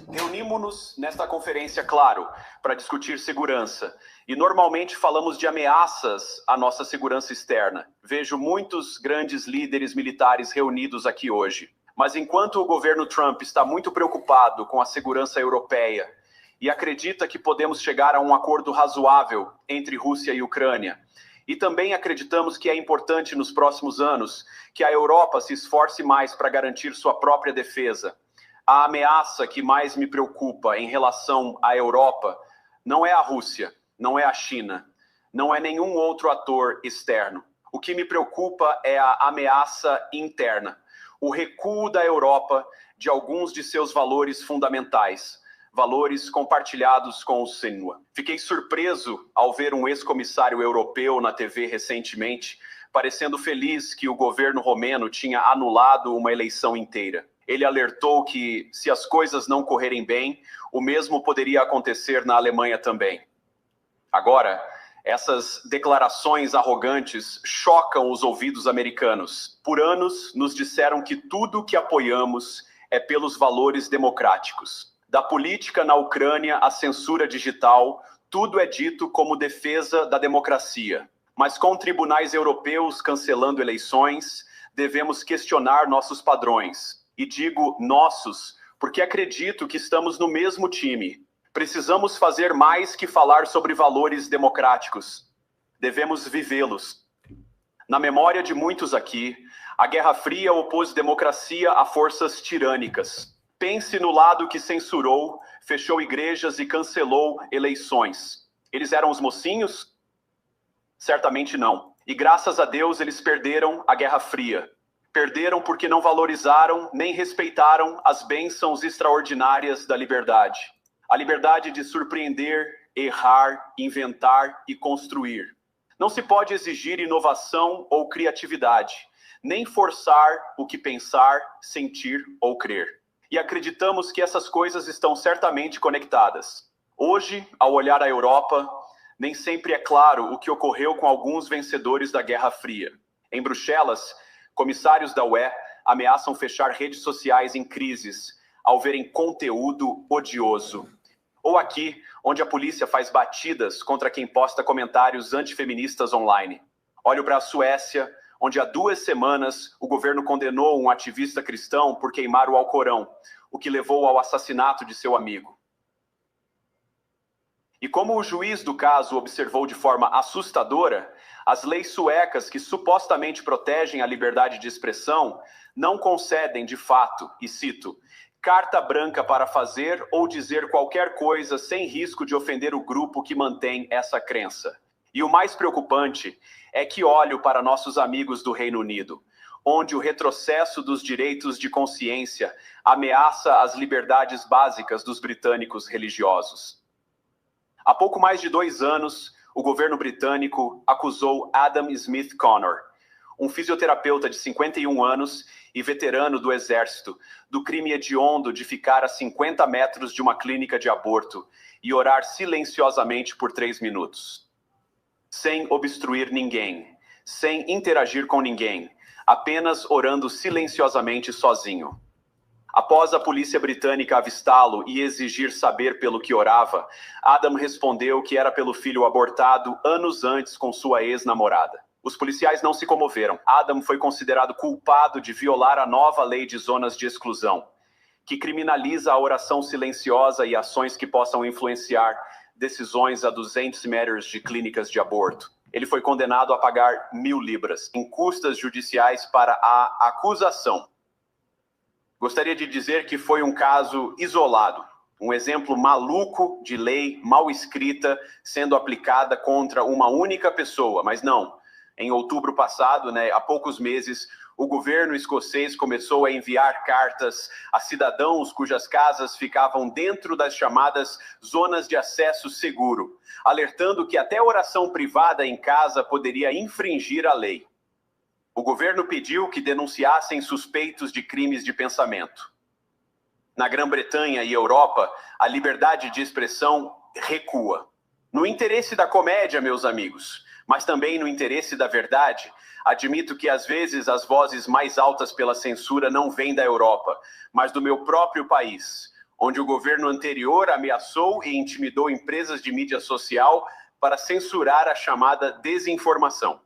Reunimos-nos nesta conferência, claro, para discutir segurança. E normalmente falamos de ameaças à nossa segurança externa. Vejo muitos grandes líderes militares reunidos aqui hoje. Mas enquanto o governo Trump está muito preocupado com a segurança europeia e acredita que podemos chegar a um acordo razoável entre Rússia e Ucrânia, e também acreditamos que é importante nos próximos anos que a Europa se esforce mais para garantir sua própria defesa, a ameaça que mais me preocupa em relação à Europa não é a Rússia, não é a China, não é nenhum outro ator externo. O que me preocupa é a ameaça interna, o recuo da Europa de alguns de seus valores fundamentais, valores compartilhados com o Sinwá. Fiquei surpreso ao ver um ex-comissário europeu na TV recentemente, parecendo feliz que o governo romeno tinha anulado uma eleição inteira. Ele alertou que, se as coisas não correrem bem, o mesmo poderia acontecer na Alemanha também. Agora, essas declarações arrogantes chocam os ouvidos americanos. Por anos, nos disseram que tudo que apoiamos é pelos valores democráticos. Da política na Ucrânia à censura digital, tudo é dito como defesa da democracia. Mas com tribunais europeus cancelando eleições, devemos questionar nossos padrões. E digo nossos, porque acredito que estamos no mesmo time. Precisamos fazer mais que falar sobre valores democráticos. Devemos vivê-los. Na memória de muitos aqui, a Guerra Fria opôs democracia a forças tirânicas. Pense no lado que censurou, fechou igrejas e cancelou eleições. Eles eram os mocinhos? Certamente não. E graças a Deus eles perderam a Guerra Fria. Perderam porque não valorizaram nem respeitaram as bênçãos extraordinárias da liberdade. A liberdade de surpreender, errar, inventar e construir. Não se pode exigir inovação ou criatividade, nem forçar o que pensar, sentir ou crer. E acreditamos que essas coisas estão certamente conectadas. Hoje, ao olhar a Europa, nem sempre é claro o que ocorreu com alguns vencedores da Guerra Fria. Em Bruxelas, comissários da UE ameaçam fechar redes sociais em crises ao verem conteúdo odioso. Ou aqui, onde a polícia faz batidas contra quem posta comentários antifeministas online. Olho para a Suécia, onde há 2 semanas o governo condenou um ativista cristão por queimar o Alcorão, o que levou ao assassinato de seu amigo. E como o juiz do caso observou de forma assustadora, as leis suecas que supostamente protegem a liberdade de expressão não concedem de fato, e cito, carta branca para fazer ou dizer qualquer coisa sem risco de ofender o grupo que mantém essa crença. E o mais preocupante é que olho para nossos amigos do Reino Unido, onde o retrocesso dos direitos de consciência ameaça as liberdades básicas dos britânicos religiosos. Há pouco mais de 2 anos, o governo britânico acusou Adam Smith Connor, um fisioterapeuta de 51 anos e veterano do Exército, do crime hediondo de ficar a 50 metros de uma clínica de aborto e orar silenciosamente por 3 minutos. Sem obstruir ninguém, sem interagir com ninguém, apenas orando silenciosamente sozinho. Após a polícia britânica avistá-lo e exigir saber pelo que orava, Adam respondeu que era pelo filho abortado anos antes com sua ex-namorada. Os policiais não se comoveram. Adam foi considerado culpado de violar a nova lei de zonas de exclusão, que criminaliza a oração silenciosa e ações que possam influenciar decisões a 200 metros de clínicas de aborto. Ele foi condenado a pagar 1.000 libras em custas judiciais para a acusação. Gostaria de dizer que foi um caso isolado, um exemplo maluco de lei mal escrita sendo aplicada contra uma única pessoa, mas não. Em outubro passado, há poucos meses, o governo escocês começou a enviar cartas a cidadãos cujas casas ficavam dentro das chamadas zonas de acesso seguro, alertando que até oração privada em casa poderia infringir a lei. O governo pediu que denunciassem suspeitos de crimes de pensamento. Na Grã-Bretanha e Europa, a liberdade de expressão recua. No interesse da comédia, meus amigos, mas também no interesse da verdade, admito que às vezes as vozes mais altas pela censura não vêm da Europa, mas do meu próprio país, onde o governo anterior ameaçou e intimidou empresas de mídia social para censurar a chamada desinformação.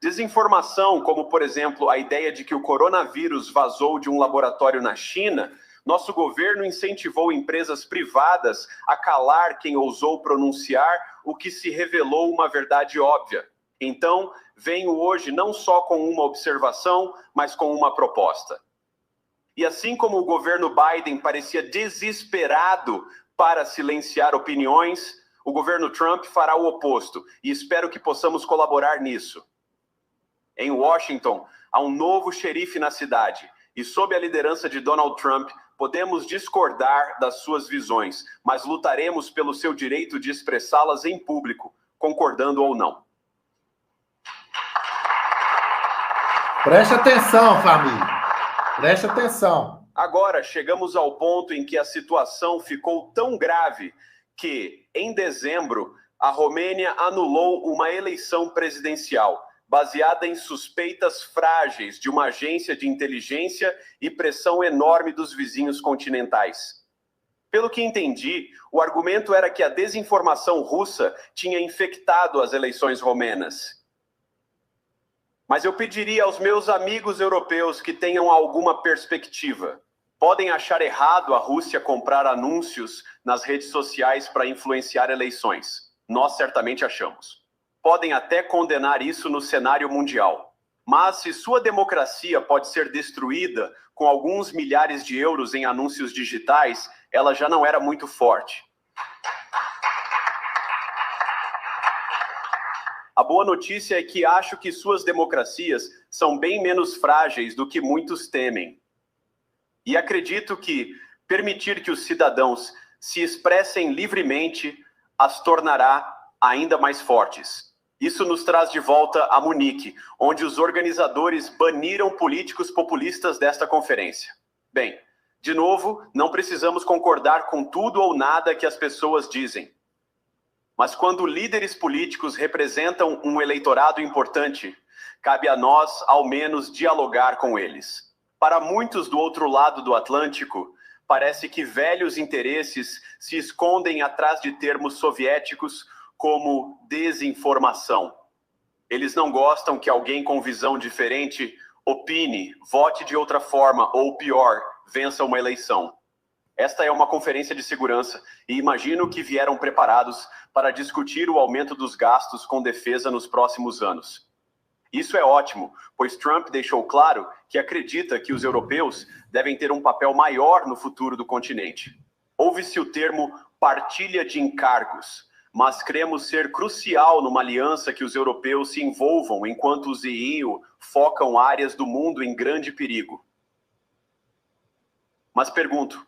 Desinformação, como por exemplo a ideia de que o coronavírus vazou de um laboratório na China, nosso governo incentivou empresas privadas a calar quem ousou pronunciar o que se revelou uma verdade óbvia. Então, venho hoje não só com uma observação, mas com uma proposta. E assim como o governo Biden parecia desesperado para silenciar opiniões, o governo Trump fará o oposto, e espero que possamos colaborar nisso. Em Washington, há um novo xerife na cidade, e sob a liderança de Donald Trump, podemos discordar das suas visões, mas lutaremos pelo seu direito de expressá-las em público, concordando ou não. Preste atenção, família. Preste atenção. Agora, chegamos ao ponto em que a situação ficou tão grave que, em dezembro, a Romênia anulou uma eleição presidencial, baseada em suspeitas frágeis de uma agência de inteligência e pressão enorme dos vizinhos continentais. Pelo que entendi, o argumento era que a desinformação russa tinha infectado as eleições romenas. Mas eu pediria aos meus amigos europeus que tenham alguma perspectiva. Podem achar errado a Rússia comprar anúncios nas redes sociais para influenciar eleições. Nós certamente achamos. Podem até condenar isso no cenário mundial. Mas se sua democracia pode ser destruída com alguns milhares de euros em anúncios digitais, ela já não era muito forte. A boa notícia é que acho que suas democracias são bem menos frágeis do que muitos temem. E acredito que permitir que os cidadãos se expressem livremente as tornará ainda mais fortes. Isso nos traz de volta a Munique, onde os organizadores baniram políticos populistas desta conferência. Bem, de novo, não precisamos concordar com tudo ou nada que as pessoas dizem. Mas quando líderes políticos representam um eleitorado importante, cabe a nós, ao menos, dialogar com eles. Para muitos do outro lado do Atlântico, parece que velhos interesses se escondem atrás de termos soviéticos como desinformação. Eles não gostam que alguém com visão diferente opine, vote de outra forma ou, pior, vença uma eleição. Esta é uma conferência de segurança e imagino que vieram preparados para discutir o aumento dos gastos com defesa nos próximos anos. Isso é ótimo, pois Trump deixou claro que acredita que os europeus devem ter um papel maior no futuro do continente. Ouve-se o termo partilha de encargos, mas cremos ser crucial numa aliança que os europeus se envolvam enquanto os EU focam áreas do mundo em grande perigo. Mas pergunto,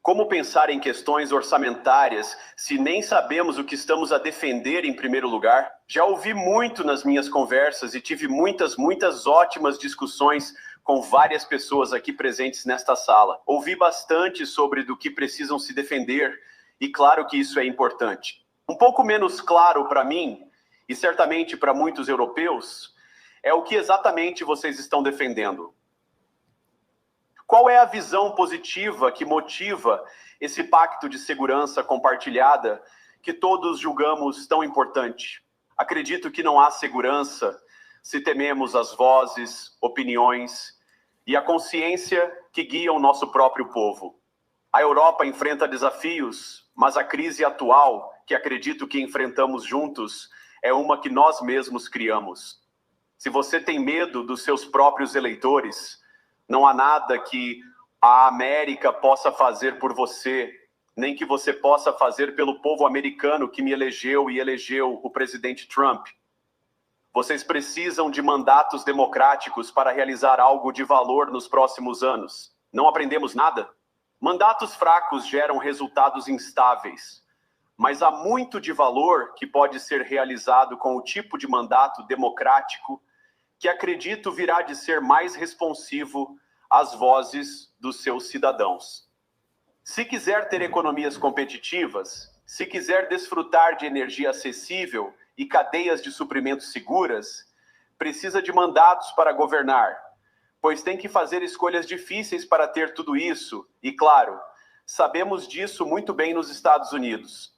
como pensar em questões orçamentárias se nem sabemos o que estamos a defender em primeiro lugar? Já ouvi muito nas minhas conversas e tive muitas ótimas discussões com várias pessoas aqui presentes nesta sala. Ouvi bastante sobre do que precisam se defender e claro que isso é importante. Um pouco menos claro para mim, e certamente para muitos europeus, é o que exatamente vocês estão defendendo. Qual é a visão positiva que motiva esse pacto de segurança compartilhada que todos julgamos tão importante? Acredito que não há segurança se tememos as vozes, opiniões e a consciência que guiam nosso próprio povo. A Europa enfrenta desafios, mas a crise atual, que acredito que enfrentamos juntos, é uma que nós mesmos criamos. Se você tem medo dos seus próprios eleitores, não há nada que a América possa fazer por você, nem que você possa fazer pelo povo americano que me elegeu e elegeu o presidente Trump. Vocês precisam de mandatos democráticos para realizar algo de valor nos próximos anos. Não aprendemos nada? Mandatos fracos geram resultados instáveis, mas há muito de valor que pode ser realizado com o tipo de mandato democrático que acredito virá de ser mais responsivo às vozes dos seus cidadãos. Se quiser ter economias competitivas, se quiser desfrutar de energia acessível e cadeias de suprimentos seguras, precisa de mandatos para governar, pois tem que fazer escolhas difíceis para ter tudo isso. E, claro, sabemos disso muito bem nos Estados Unidos.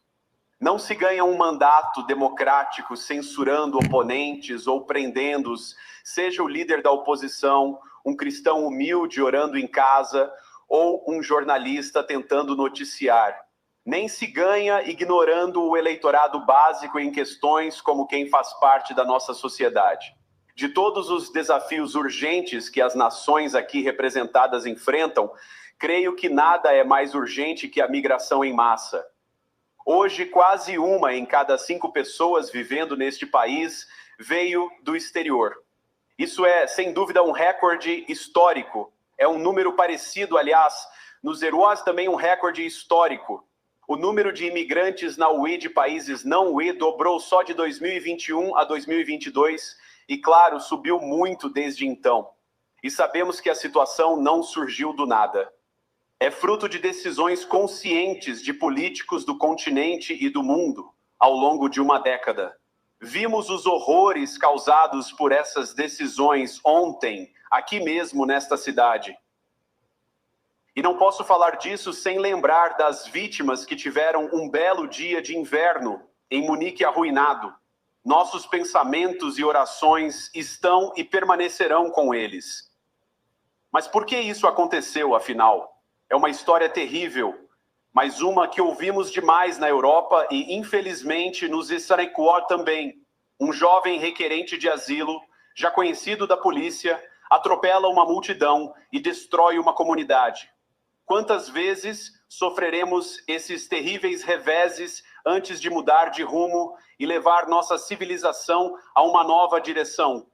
Não se ganha um mandato democrático censurando oponentes ou prendendo-os, seja o líder da oposição, um cristão humilde orando em casa ou um jornalista tentando noticiar. Nem se ganha ignorando o eleitorado básico em questões como quem faz parte da nossa sociedade. De todos os desafios urgentes que as nações aqui representadas enfrentam, creio que nada é mais urgente que a migração em massa. Hoje, quase 1 em cada 5 pessoas vivendo neste país veio do exterior. Isso é, sem dúvida, um recorde histórico. É um número parecido, aliás, nos Zeroas também um recorde histórico. O número de imigrantes na UE de países não UE dobrou só de 2021 a 2022 e, claro, subiu muito desde então. E sabemos que a situação não surgiu do nada. É fruto de decisões conscientes de políticos do continente e do mundo ao longo de uma década. Vimos os horrores causados por essas decisões ontem, aqui mesmo nesta cidade. E não posso falar disso sem lembrar das vítimas que tiveram um belo dia de inverno em Munique arruinado. Nossos pensamentos e orações estão e permanecerão com eles. Mas por que isso aconteceu, afinal? É uma história terrível, mas uma que ouvimos demais na Europa e, infelizmente, nos Estrecois também. Um jovem requerente de asilo, já conhecido da polícia, atropela uma multidão e destrói uma comunidade. Quantas vezes sofreremos esses terríveis reveses antes de mudar de rumo e levar nossa civilização a uma nova direção?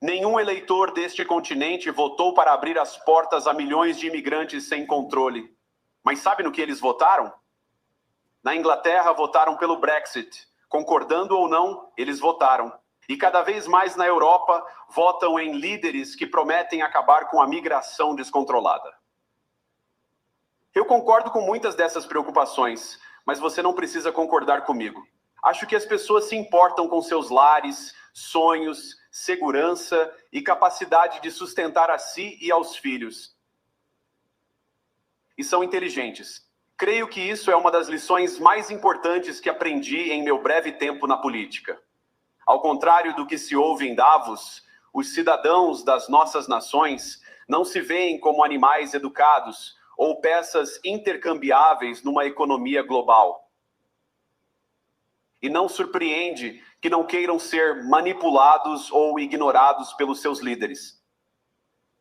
Nenhum eleitor deste continente votou para abrir as portas a milhões de imigrantes sem controle. Mas sabe no que eles votaram? Na Inglaterra, votaram pelo Brexit. Concordando ou não, eles votaram. E cada vez mais na Europa, votam em líderes que prometem acabar com a migração descontrolada. Eu concordo com muitas dessas preocupações, mas você não precisa concordar comigo. Acho que as pessoas se importam com seus lares, sonhos, segurança e capacidade de sustentar a si e aos filhos. E são inteligentes. Creio que isso é uma das lições mais importantes que aprendi em meu breve tempo na política. Ao contrário do que se ouve em Davos, os cidadãos das nossas nações não se veem como animais educados ou peças intercambiáveis numa economia global. E não surpreende que não queiram ser manipulados ou ignorados pelos seus líderes.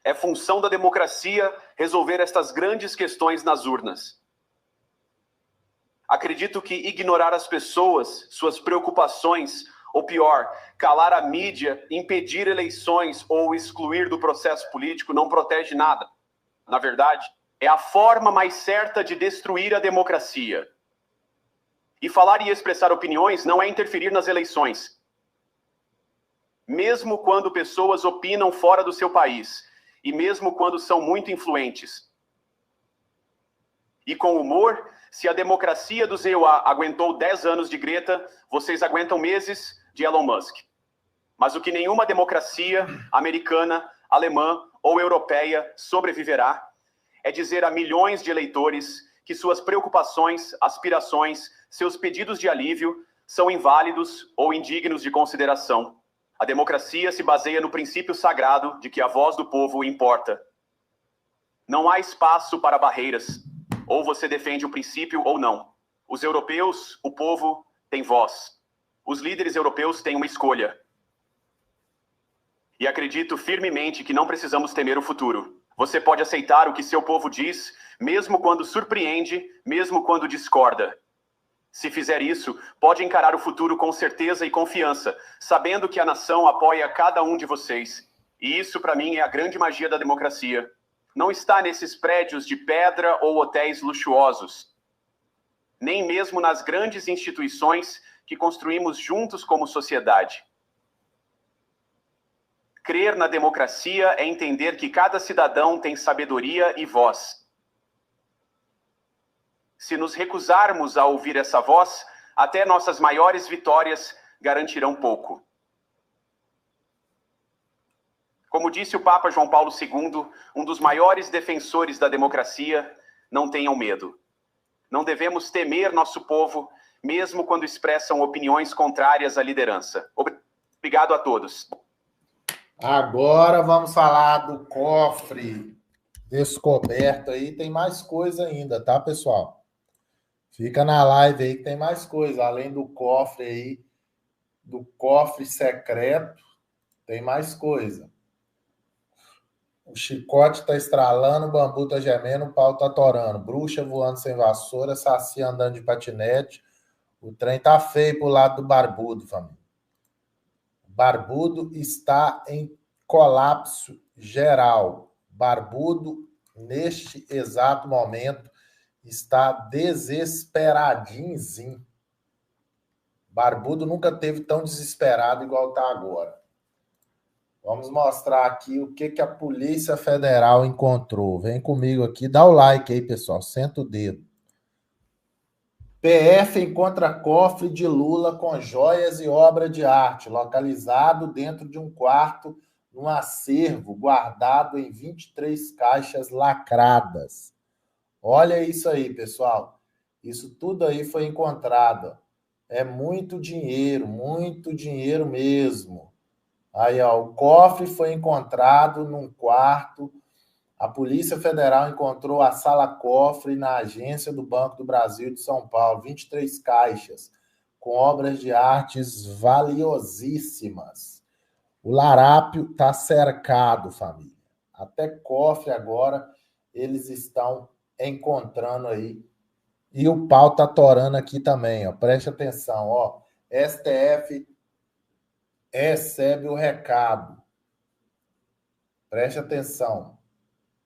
É função da democracia resolver estas grandes questões nas urnas. Acredito que ignorar as pessoas, suas preocupações, ou pior, calar a mídia, impedir eleições ou excluir do processo político não protege nada. Na verdade, é a forma mais certa de destruir a democracia. E falar e expressar opiniões não é interferir nas eleições. Mesmo quando pessoas opinam fora do seu país, e mesmo quando são muito influentes. E com humor, se a democracia do ZEUA aguentou 10 anos de Greta, vocês aguentam meses de Elon Musk. Mas o que nenhuma democracia americana, alemã ou europeia sobreviverá é dizer a milhões de eleitores que suas preocupações, aspirações, seus pedidos de alívio são inválidos ou indignos de consideração. A democracia se baseia no princípio sagrado de que a voz do povo importa. Não há espaço para barreiras. Ou você defende o princípio ou não. Os europeus, o povo, têm voz. Os líderes europeus têm uma escolha. E acredito firmemente que não precisamos temer o futuro. Você pode aceitar o que seu povo diz, mesmo quando surpreende, mesmo quando discorda. Se fizer isso, pode encarar o futuro com certeza e confiança, sabendo que a nação apoia cada um de vocês. E isso, para mim, é a grande magia da democracia. Não está nesses prédios de pedra ou hotéis luxuosos, nem mesmo nas grandes instituições que construímos juntos como sociedade. Crer na democracia é entender que cada cidadão tem sabedoria e voz. Se nos recusarmos a ouvir essa voz, até nossas maiores vitórias garantirão pouco. Como disse o Papa João Paulo II, um dos maiores defensores da democracia, não tenham medo. Não devemos temer nosso povo, mesmo quando expressam opiniões contrárias à liderança. Obrigado a todos. Agora vamos falar do cofre descoberto aí. Tem mais coisa ainda, tá, pessoal? Fica na live aí que tem mais coisa. Além do cofre aí, do cofre secreto, tem mais coisa. O chicote tá estralando, o bambu tá gemendo, o pau tá torando. Bruxa voando sem vassoura, saci andando de patinete. O trem tá feio pro lado do barbudo, família. Barbudo está em colapso geral. Barbudo, neste exato momento, está desesperadinho. Barbudo nunca teve tão desesperado igual está agora. Vamos mostrar aqui o que a Polícia Federal encontrou. Vem comigo aqui, dá o like aí, pessoal. Senta o dedo. PF encontra cofre de Lula com joias e obra de arte, localizado dentro de um quarto, num acervo guardado em 23 caixas lacradas. Olha isso aí, pessoal. Isso tudo aí foi encontrado. É muito dinheiro mesmo. Aí, ó, o cofre foi encontrado num quarto. A Polícia Federal encontrou a sala-cofre na agência do Banco do Brasil de São Paulo, 23 caixas, com obras de artes valiosíssimas. O larápio está cercado, família. Até cofre agora eles estão encontrando aí. E o pau está torando aqui também, ó. Preste atenção, ó. STF recebe o recado. Preste atenção.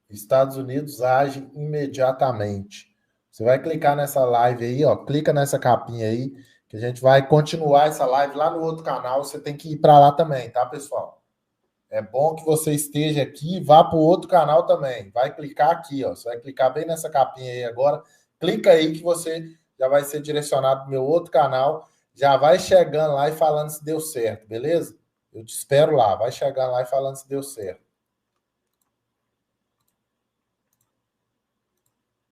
Estados Unidos age imediatamente. Você vai clicar nessa live aí, ó. Clica nessa capinha aí, que a gente vai continuar essa live lá no outro canal. Você tem que ir para lá também, tá, pessoal? É bom que você esteja aqui e vá para o outro canal também. Vai clicar aqui, ó. Você vai clicar bem nessa capinha aí agora. Clica aí que você já vai ser direcionado para o meu outro canal. Já vai chegando lá e falando se deu certo, beleza? Eu te espero lá. Vai chegando lá e falando se deu certo.